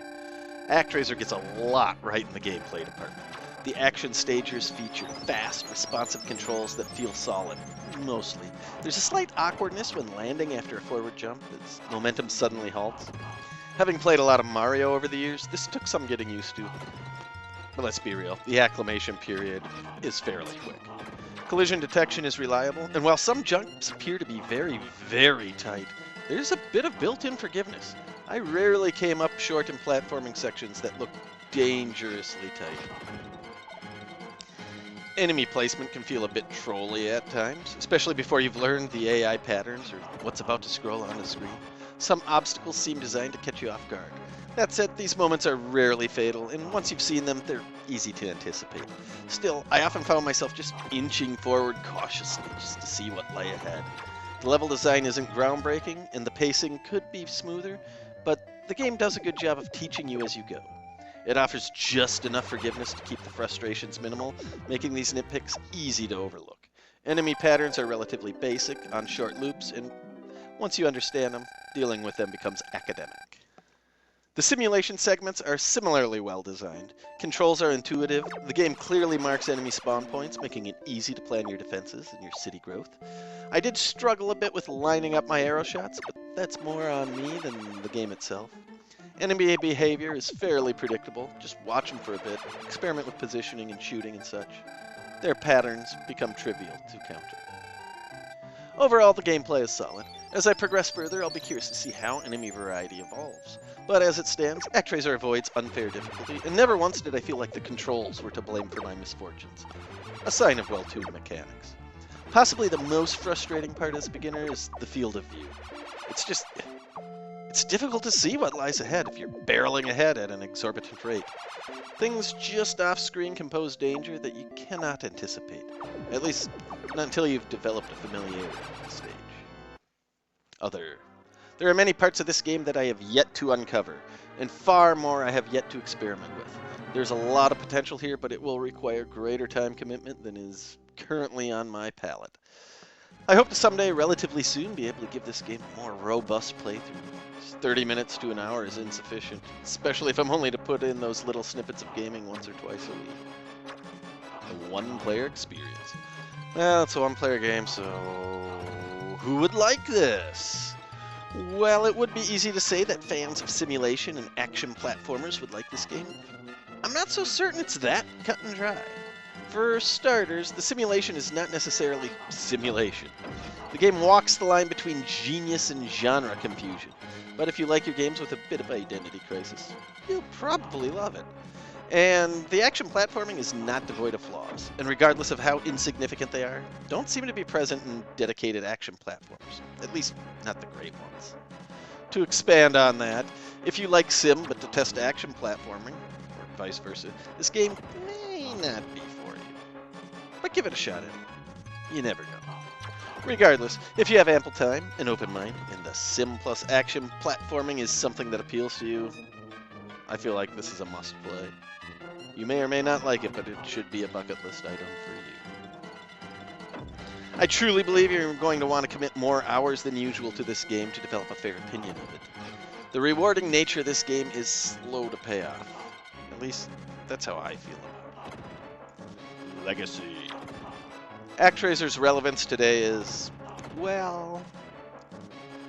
ActRaiser gets a lot right in the gameplay department. The action stagers feature fast, responsive controls that feel solid, mostly. There's a slight awkwardness when landing after a forward jump as momentum suddenly halts. Having played a lot of Mario over the years, this took some getting used to. But let's be real, the acclimation period is fairly quick. Collision detection is reliable, and while some jumps appear to be very, very tight, there's a bit of built-in forgiveness. I rarely came up short in platforming sections that looked dangerously tight. Enemy placement can feel a bit trolly at times, especially before you've learned the AI patterns or what's about to scroll on the screen. Some obstacles seem designed to catch you off guard. That said, these moments are rarely fatal, and once you've seen them, they're easy to anticipate. Still, I often found myself just inching forward cautiously just to see what lay ahead. The level design isn't groundbreaking, and the pacing could be smoother, but the game does a good job of teaching you as you go. It offers just enough forgiveness to keep the frustrations minimal, making these nitpicks easy to overlook. Enemy patterns are relatively basic, on short loops, and once you understand them, dealing with them becomes academic. The simulation segments are similarly well designed. Controls are intuitive, the game clearly marks enemy spawn points, making it easy to plan your defenses and your city growth. I did struggle a bit with lining up my arrow shots, but that's more on me than the game itself. Enemy behavior is fairly predictable. Just watch them for a bit, experiment with positioning and shooting and such. Their patterns become trivial to counter. Overall, the gameplay is solid. As I progress further, I'll be curious to see how enemy variety evolves. But as it stands, ActRaiser avoids unfair difficulty, and never once did I feel like the controls were to blame for my misfortunes. A sign of well-tuned mechanics. Possibly the most frustrating part as a beginner is the field of view. It's difficult to see what lies ahead if you're barreling ahead at an exorbitant rate. Things just off-screen can pose danger that you cannot anticipate, at least not until you've developed a familiarity with the stage. There are many parts of this game that I have yet to uncover, and far more I have yet to experiment with. There's a lot of potential here, but it will require greater time commitment than is currently on my palette. I hope to someday, relatively soon, be able to give this game a more robust playthrough. 30 minutes to an hour is insufficient, especially if I'm only to put in those little snippets of gaming once or twice a week. A one-player experience. Well, it's a one-player game, so who would like this? Well, it would be easy to say that fans of simulation and action platformers would like this game. I'm not so certain it's that cut and dry. For starters, the simulation is not necessarily simulation. The game walks the line between genius and genre confusion, but if you like your games with a bit of identity crisis, you'll probably love it. And the action platforming is not devoid of flaws, and regardless of how insignificant they are, don't seem to be present in dedicated action platforms, at least not the great ones. To expand on that, if you like sim but detest action platforming, or vice versa, this game may not be for you. But give it a shot anyway. You never know. Regardless, if you have ample time, an open mind, and the sim plus action platforming is something that appeals to you, I feel like this is a must play. You may or may not like it, but it should be a bucket list item for you. I truly believe you're going to want to commit more hours than usual to this game to develop a fair opinion of it. The rewarding nature of this game is slow to pay off. At least, that's how I feel about it. Legacy. ActRaiser's relevance today is, well,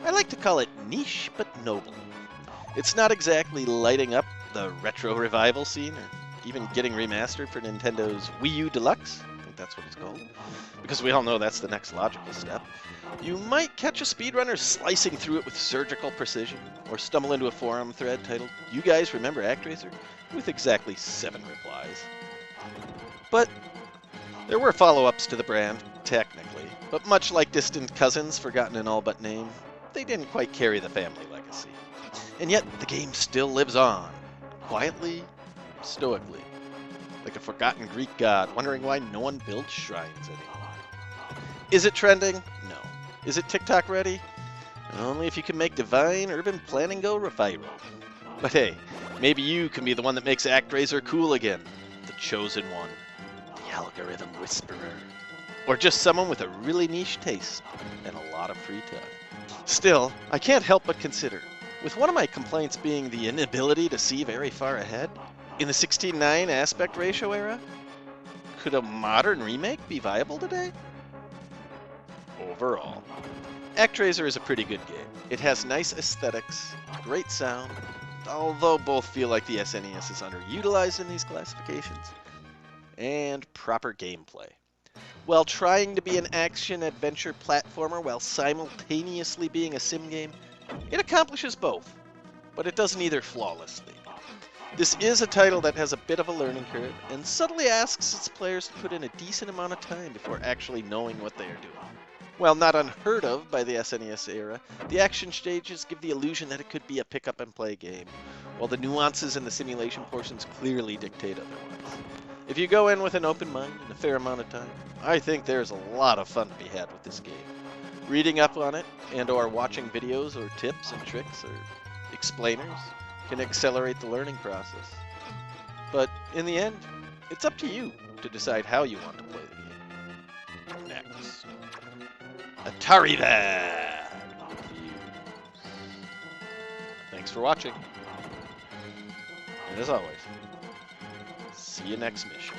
I like to call it niche but noble. It's not exactly lighting up the retro revival scene or even getting remastered for Nintendo's Wii U Deluxe. I think that's what it's called. Because we all know that's the next logical step. You might catch a speedrunner slicing through it with surgical precision, or stumble into a forum thread titled, "You guys remember ActRaiser?" with exactly 7 replies. But there were follow-ups to the brand, technically, but much like distant cousins forgotten in all but name, they didn't quite carry the family legacy. And yet, the game still lives on, quietly, stoically, like a forgotten Greek god wondering why no one builds shrines anymore. Is it trending? No. Is it TikTok ready? Only if you can make divine urban planning go viral. But hey, maybe you can be the one that makes ActRaiser cool again, the chosen one. Algorithm whisperer, or just someone with a really niche taste and a lot of free time. Still, I can't help but consider, with one of my complaints being the inability to see very far ahead, in the 16:9 aspect ratio era, could a modern remake be viable today? Overall, ActRaiser is a pretty good game. It has nice aesthetics, great sound, although both feel like the SNES is underutilized in these classifications, and proper gameplay. While trying to be an action-adventure platformer while simultaneously being a sim game, it accomplishes both, but it does neither flawlessly. This is a title that has a bit of a learning curve, and subtly asks its players to put in a decent amount of time before actually knowing what they are doing. While not unheard of by the SNES era, the action stages give the illusion that it could be a pick-up-and-play game, while the nuances in the simulation portions clearly dictate otherwise. If you go in with an open mind and a fair amount of time, I think there's a lot of fun to be had with this game. Reading up on it and or watching videos or tips and tricks or explainers can accelerate the learning process. But in the end, it's up to you to decide how you want to play the game. Next, Atari Bad Reviews. Thanks for watching. And as always, see you next mission.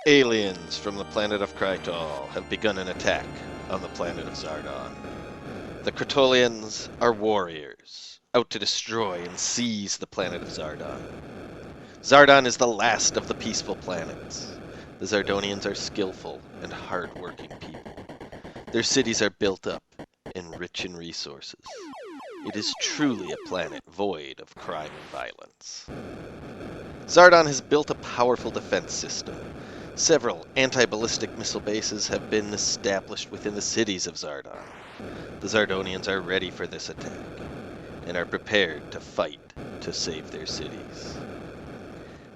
Aliens from the planet of Krytol have begun an attack on the planet of Zardon. The Krytolians are warriors, out to destroy and seize the planet of Zardon. Zardon is the last of the peaceful planets. The Zardonians are skillful and hard-working people. Their cities are built up and rich in resources. It is truly a planet void of crime and violence. Zardon has built a powerful defense system. Several anti-ballistic missile bases have been established within the cities of Zardon. The Zardonians are ready for this attack, and are prepared to fight to save their cities.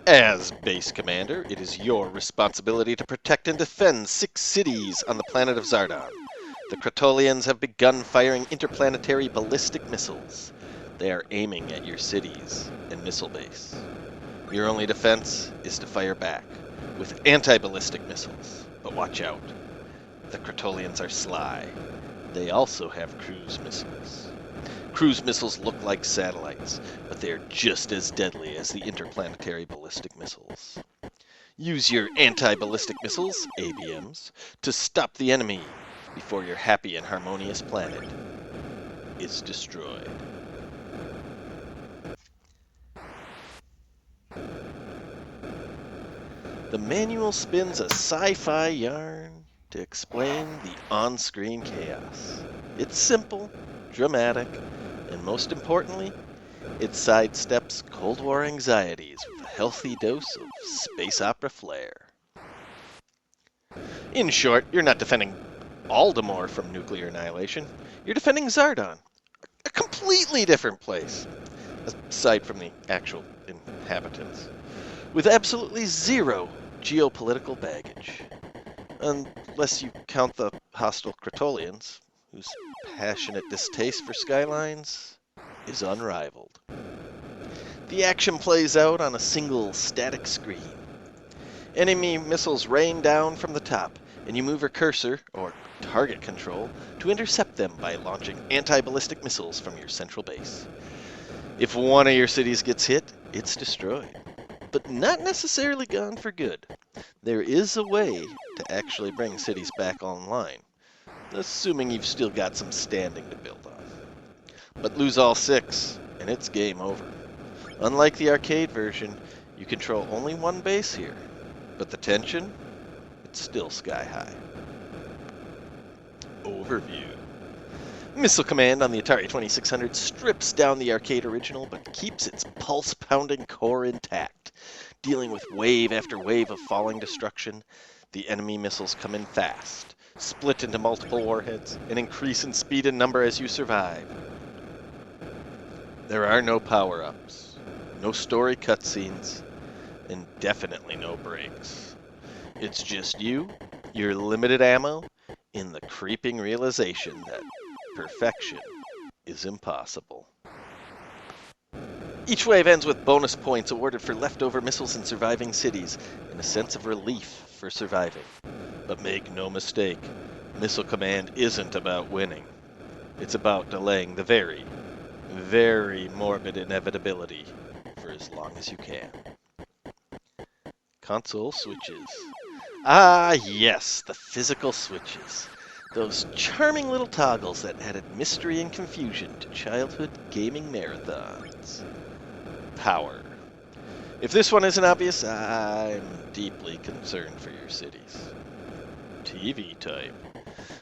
As base commander, it is your responsibility to protect and defend 6 cities on the planet of Zardon. The Kratolians have begun firing interplanetary ballistic missiles. They are aiming at your cities and missile base. Your only defense is to fire back with anti-ballistic missiles. But watch out. The Kratolians are sly. They also have cruise missiles. Cruise missiles look like satellites, but they are just as deadly as the interplanetary ballistic missiles. Use your anti-ballistic missiles, ABMs, to stop the enemy before your happy and harmonious planet is destroyed. The manual spins a sci-fi yarn to explain the on-screen chaos. It's simple, dramatic, and most importantly, it sidesteps Cold War anxieties with a healthy dose of space opera flair. In short, you're not defending Aldemore from nuclear annihilation. You're defending Zardon, a completely different place, aside from the actual inhabitants, with absolutely zero geopolitical baggage. Unless you count the hostile Kratolians, whose passionate distaste for skylines is unrivaled. The action plays out on a single static screen. Enemy missiles rain down from the top, and you move your cursor, or target control, to intercept them by launching anti-ballistic missiles from your central base. If one of your cities gets hit, it's destroyed, but not necessarily gone for good. There is a way to actually bring cities back online, assuming you've still got some standing to build on. But lose all 6, and it's game over. Unlike the arcade version, you control only one base here, but the tension, it's still sky high. Overview. Missile Command on the Atari 2600 strips down the arcade original, but keeps its pulse-pounding core intact. Dealing with wave after wave of falling destruction, the enemy missiles come in fast, split into multiple warheads, and increase in speed and number as you survive. There are no power-ups, no story cutscenes, and definitely no breaks. It's just you, your limited ammo, in the creeping realization that perfection is impossible. Each wave ends with bonus points awarded for leftover missiles in surviving cities and a sense of relief for surviving. But make no mistake, Missile Command isn't about winning. It's about delaying the very, very morbid inevitability for as long as you can. Console switches. Ah, yes, the physical switches. Those charming little toggles that added mystery and confusion to childhood gaming marathons. Power. If this one isn't obvious, I'm deeply concerned for your cities. TV type.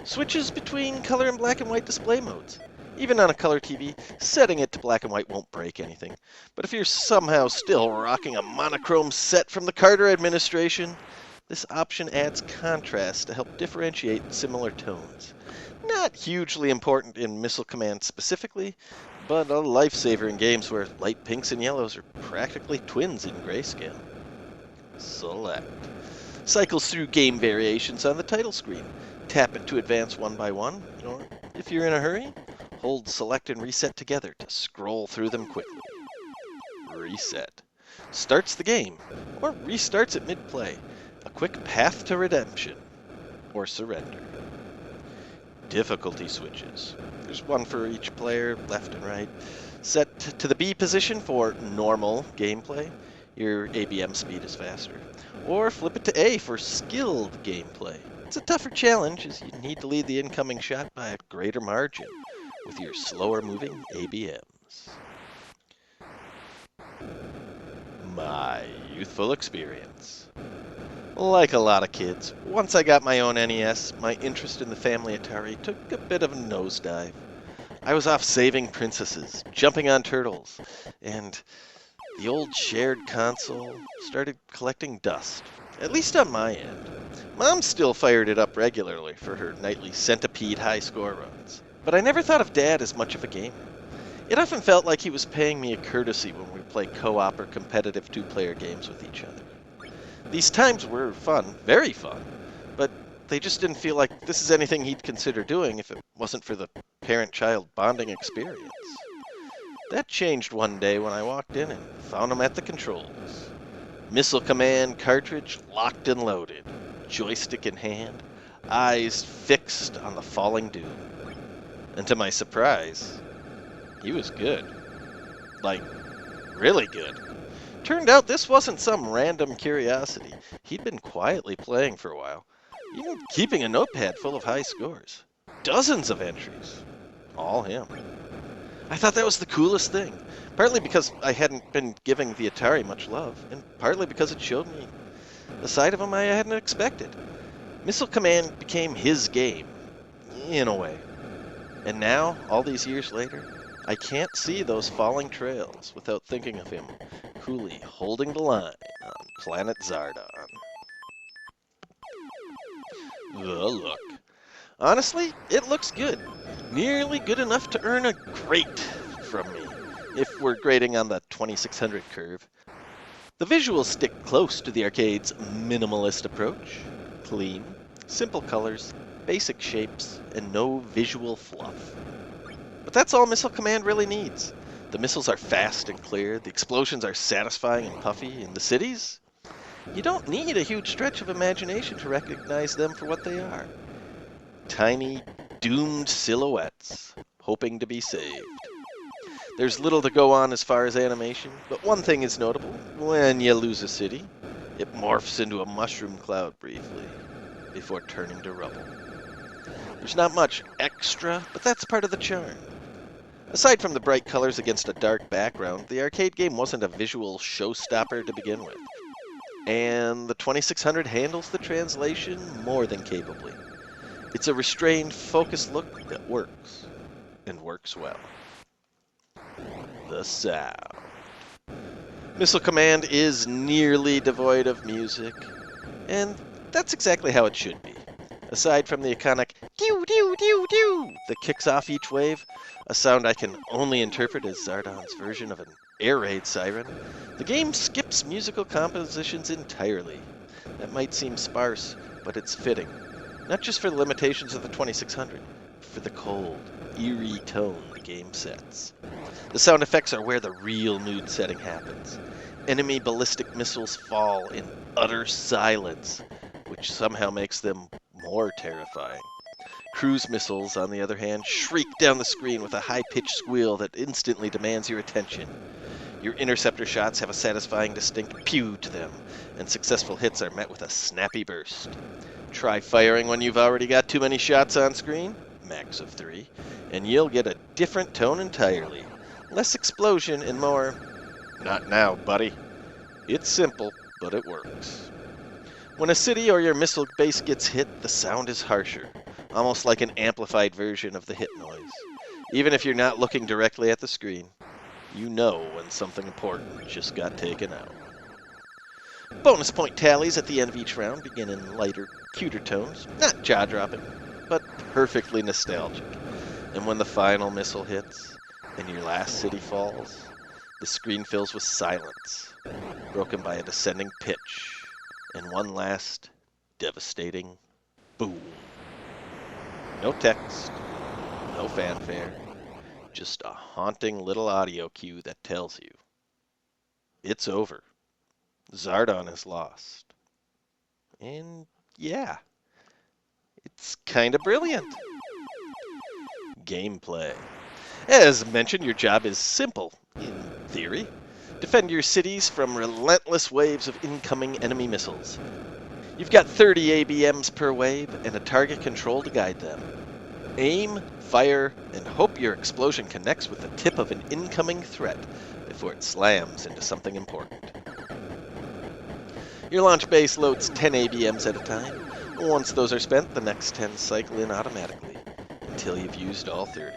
Switches between color and black and white display modes. Even on a color TV, setting it to black and white won't break anything. But if you're somehow still rocking a monochrome set from the Carter administration, this option adds contrast to help differentiate similar tones. Not hugely important in Missile Command specifically, but a lifesaver in games where light pinks and yellows are practically twins in grayscale. Select. Cycles through game variations on the title screen. Tap it to advance one by one, or if you're in a hurry, hold select and reset together to scroll through them quickly. Reset. Starts the game, or restarts at mid-play. A quick path to redemption, or surrender. Difficulty switches. There's one for each player, left and right. Set to the B position for normal gameplay. Your ABM speed is faster. Or flip it to A for skilled gameplay. It's a tougher challenge as you need to lead the incoming shot by a greater margin with your slower moving ABMs. My youthful experience. Like a lot of kids, once I got my own NES, my interest in the family Atari took a bit of a nosedive. I was off saving princesses, jumping on turtles, and the old shared console started collecting dust, at least on my end. Mom still fired it up regularly for her nightly centipede high score runs, but I never thought of Dad as much of a gamer. It often felt like he was paying me a courtesy when we play co-op or competitive two-player games with each other. These times were fun, very fun, but they just didn't feel like this is anything he'd consider doing if it wasn't for the parent-child bonding experience. That changed one day when I walked in and found him at the controls. Missile command cartridge locked and loaded, joystick in hand, eyes fixed on the falling doom. And to my surprise, he was good. Like, really good. Turned out this wasn't some random curiosity. He'd been quietly playing for a while, even keeping a notepad full of high scores. Dozens of entries. All him. I thought that was the coolest thing, partly because I hadn't been giving the Atari much love, and partly because it showed me a side of him I hadn't expected. Missile Command became his game, in a way. And now, all these years later, I can't see those falling trails without thinking of him coolly holding the line on planet Zardon. The look. Honestly, it looks good. Nearly good enough to earn a great from me, if we're grading on the 2600 curve. The visuals stick close to the arcade's minimalist approach. Clean, simple colors, basic shapes, and no visual fluff. But that's all Missile Command really needs. The missiles are fast and clear, the explosions are satisfying and puffy, and the cities? You don't need a huge stretch of imagination to recognize them for what they are. Tiny, doomed silhouettes, hoping to be saved. There's little to go on as far as animation, but one thing is notable. When you lose a city, it morphs into a mushroom cloud briefly, before turning to rubble. There's not much extra, but that's part of the charm. Aside from the bright colors against a dark background, the arcade game wasn't a visual showstopper to begin with. And the 2600 handles the translation more than capably. It's a restrained, focused look that works, and works well. The sound. Missile Command is nearly devoid of music, and that's exactly how it should be. Aside from the iconic "dew dew dew dew" that kicks off each wave, a sound I can only interpret as Zardon's version of an air raid siren, the game skips musical compositions entirely. That might seem sparse, but it's fitting. Not just for the limitations of the 2600, but for the cold, eerie tone the game sets. The sound effects are where the real mood setting happens. Enemy ballistic missiles fall in utter silence, which somehow makes them more terrifying. Cruise missiles, on the other hand, shriek down the screen with a high-pitched squeal that instantly demands your attention. Your interceptor shots have a satisfying, distinct pew to them, and successful hits are met with a snappy burst. Try firing when you've already got too many shots on screen, max of 3, and you'll get a different tone entirely. Less explosion and more, "Not now, buddy." It's simple, but it works. When a city or your missile base gets hit, the sound is harsher, almost like an amplified version of the hit noise. Even if you're not looking directly at the screen, you know when something important just got taken out. Bonus point tallies at the end of each round begin in lighter, cuter tones, not jaw-dropping, but perfectly nostalgic. And when the final missile hits, and your last city falls, the screen fills with silence, broken by a descending pitch, and one last, devastating boom. No text, no fanfare, just a haunting little audio cue that tells you it's over. Zardon is lost. And yeah, it's kind of brilliant. Gameplay. As mentioned, your job is simple, in theory. Defend your cities from relentless waves of incoming enemy missiles. You've got 30 ABMs per wave and a target control to guide them. Aim, fire, and hope your explosion connects with the tip of an incoming threat before it slams into something important. Your launch base loads 10 ABMs at a time. Once those are spent, the next 10 cycle in automatically, until you've used all 30.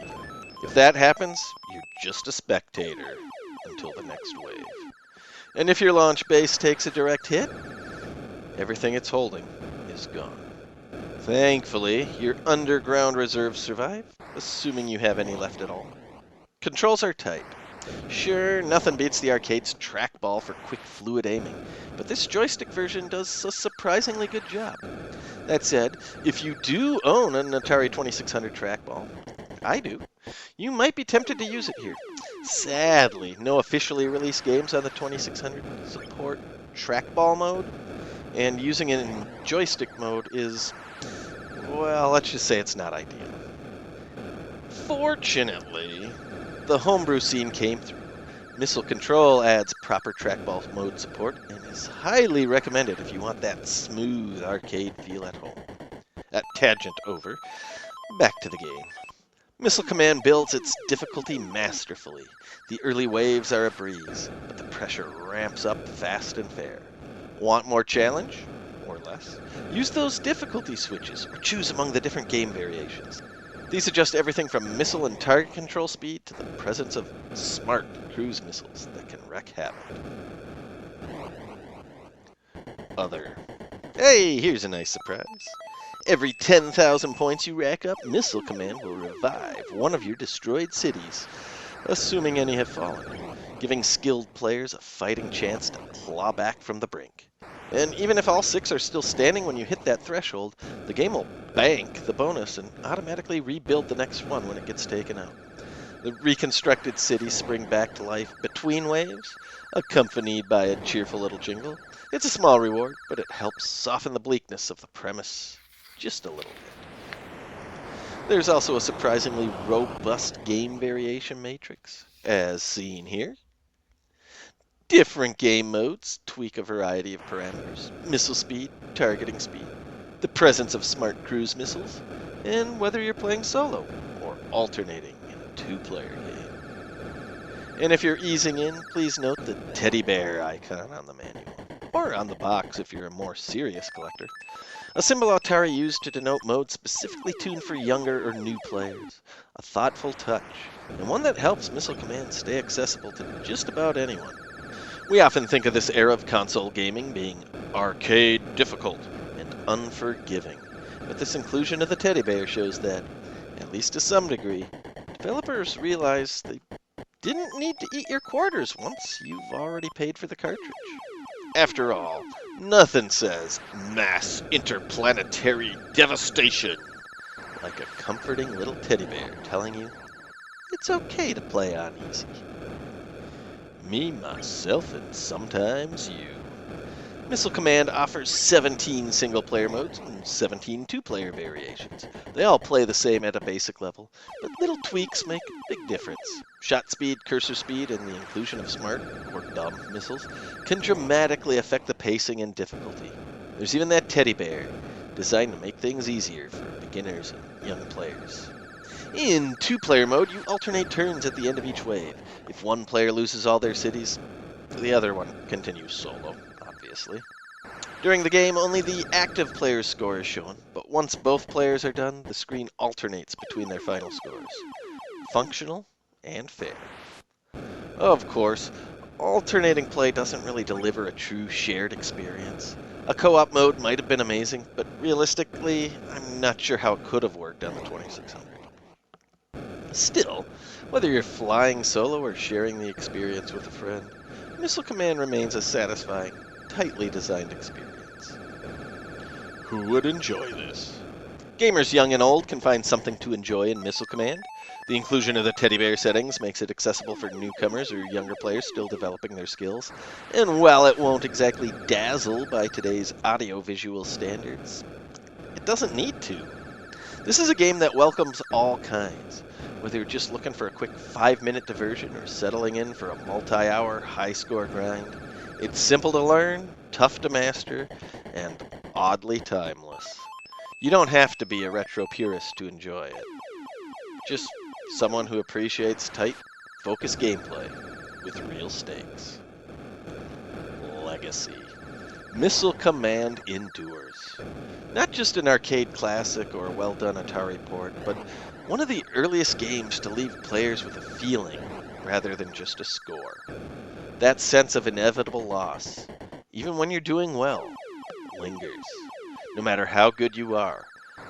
If that happens, you're just a spectator until the next wave. And if your launch base takes a direct hit, everything it's holding is gone. Thankfully, your underground reserves survive, assuming you have any left at all. Controls are tight. Sure, nothing beats the arcade's trackball for quick, fluid aiming, but this joystick version does a surprisingly good job. That said, if you do own an Atari 2600 trackball, I do, you might be tempted to use it here. Sadly, no officially released games on the 2600 support trackball mode, and using it in joystick mode is, well, let's just say it's not ideal. Fortunately, the homebrew scene came through. Missile Control adds proper trackball mode support and is highly recommended if you want that smooth arcade feel at home. Tangent over. Back to the game. Missile Command builds its difficulty masterfully. The early waves are a breeze, but the pressure ramps up fast and fair. Want more challenge? Or less? Use those difficulty switches, or choose among the different game variations. These adjust everything from missile and target control speed to the presence of smart cruise missiles that can wreak havoc. Other. Hey, here's a nice surprise. Every 10,000 points you rack up, Missile Command will revive one of your destroyed cities, assuming any have fallen, giving skilled players a fighting chance to claw back from the brink. And even if all 6 are still standing when you hit that threshold, the game will bank the bonus and automatically rebuild the next one when it gets taken out. The reconstructed cities spring back to life between waves, accompanied by a cheerful little jingle. It's a small reward, but it helps soften the bleakness of the premise just a little bit. There's also a surprisingly robust game variation matrix, as seen here. Different game modes tweak a variety of parameters: missile speed, targeting speed, the presence of smart cruise missiles, and whether you're playing solo or alternating in a 2-player game. And if you're easing in, please note the teddy bear icon on the manual, or on the box if you're a more serious collector. A symbol Atari used to denote modes specifically tuned for younger or new players. A thoughtful touch, and one that helps Missile Command stay accessible to just about anyone. We often think of this era of console gaming being arcade difficult and unforgiving, but this inclusion of the teddy bear shows that, at least to some degree, developers realized they didn't need to eat your quarters once you've already paid for the cartridge. After all, nothing says mass interplanetary devastation like a comforting little teddy bear telling you it's okay to play on easy. Me, myself, and sometimes you. Missile Command offers 17 single-player modes and 17 two-player variations. They all play the same at a basic level, but little tweaks make a big difference. Shot speed, cursor speed, and the inclusion of smart, or dumb, missiles can dramatically affect the pacing and difficulty. There's even that teddy bear, designed to make things easier for beginners and young players. In two-player mode, you alternate turns at the end of each wave. If one player loses all their cities, the other one continues solo, obviously. During the game, only the active player's score is shown, but once both players are done, the screen alternates between their final scores. Functional and fair. Of course, alternating play doesn't really deliver a true shared experience. A co-op mode might have been amazing, but realistically, I'm not sure how it could have worked on the 2600. Still, whether you're flying solo or sharing the experience with a friend, Missile Command remains a satisfying, tightly designed experience. Who would enjoy this? Gamers young and old can find something to enjoy in Missile Command. The inclusion of the teddy bear settings makes it accessible for newcomers or younger players still developing their skills. And while it won't exactly dazzle by today's audio-visual standards, it doesn't need to. This is a game that welcomes all kinds. Whether you're just looking for a quick 5-minute diversion or settling in for a multi-hour high-score grind, it's simple to learn, tough to master, and oddly timeless. You don't have to be a retro purist to enjoy it. Just someone who appreciates tight, focused gameplay with real stakes. Legacy. Missile Command endures. Not just an arcade classic or a well-done Atari port, but one of the earliest games to leave players with a feeling rather than just a score. That sense of inevitable loss, even when you're doing well, lingers. No matter how good you are,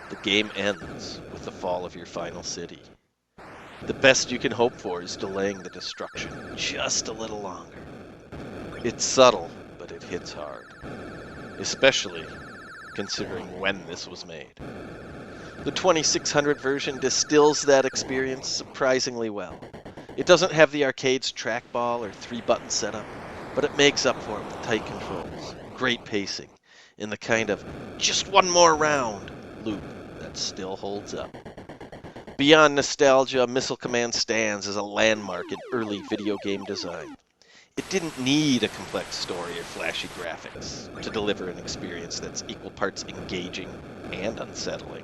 the game ends with the fall of your final city. The best you can hope for is delaying the destruction just a little longer. It's subtle, but it hits hard, especially considering when this was made. The 2600 version distills that experience surprisingly well. It doesn't have the arcade's trackball or 3-button setup, but it makes up for it with tight controls, great pacing, and the kind of just one more round loop that still holds up. Beyond nostalgia, Missile Command stands as a landmark in early video game design. It didn't need a complex story or flashy graphics to deliver an experience that's equal parts engaging and unsettling.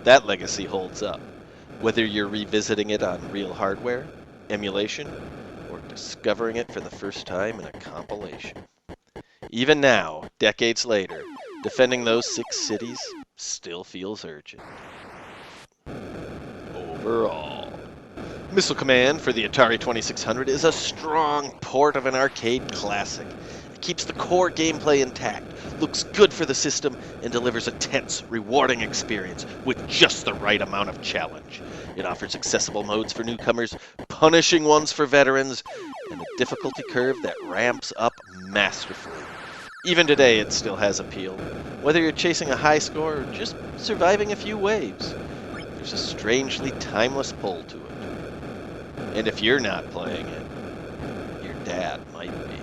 That legacy holds up, whether you're revisiting it on real hardware, emulation, or discovering it for the first time in a compilation. Even now, decades later, defending those 6 cities still feels urgent. Overall, Missile Command for the Atari 2600 is a strong port of an arcade classic. It keeps the core gameplay intact, looks good for the system, and delivers a tense, rewarding experience with just the right amount of challenge. It offers accessible modes for newcomers, punishing ones for veterans, and a difficulty curve that ramps up masterfully. Even today, it still has appeal, whether you're chasing a high score or just surviving a few waves. There's a strangely timeless pull to it. And if you're not playing it, your dad might be.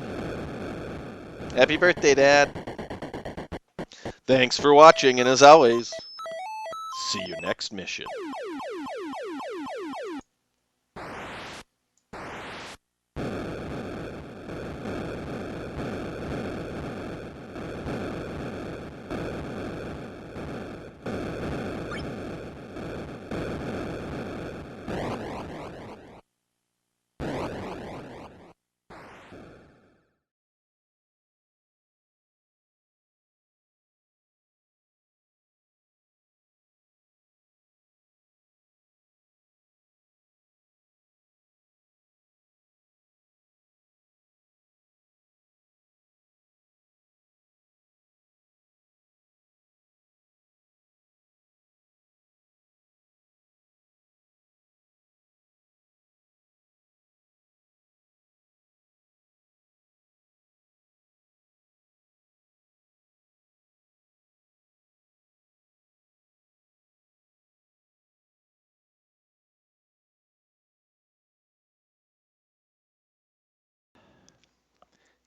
Happy birthday, Dad! Thanks for watching, and as always, see you next mission.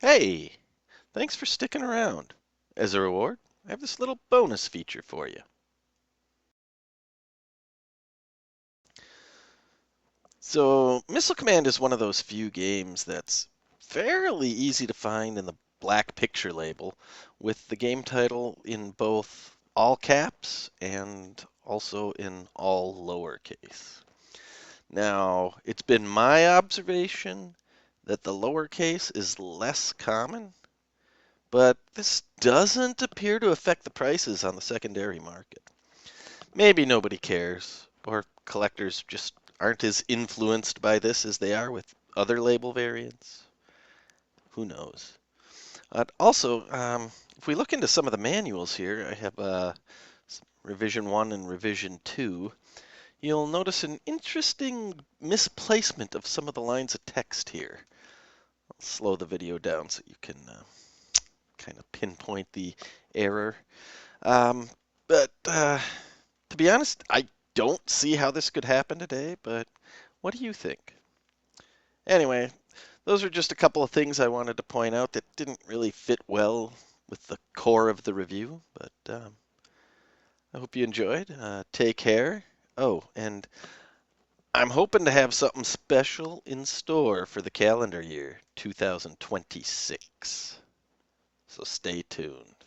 Hey, thanks for sticking around. As a reward, I have this little bonus feature for you. So, Missile Command is one of those few games that's fairly easy to find in the black picture label, with the game title in both all caps and also in all lowercase. Now, it's been my observation that the lowercase is less common, but this doesn't appear to affect the prices on the secondary market. Maybe nobody cares, or collectors just aren't as influenced by this as they are with other label variants. Who knows? Also, if we look into some of the manuals here, I have Revision 1 and Revision 2. You'll notice an interesting misplacement of some of the lines of text here. I'll slow the video down so you can kind of pinpoint the error. But to be honest, I don't see how this could happen today, but what do you think? Anyway, those are just a couple of things I wanted to point out that didn't really fit well with the core of the review, but I hope you enjoyed. Take care. Oh, and I'm hoping to have something special in store for the calendar year 2026. So stay tuned.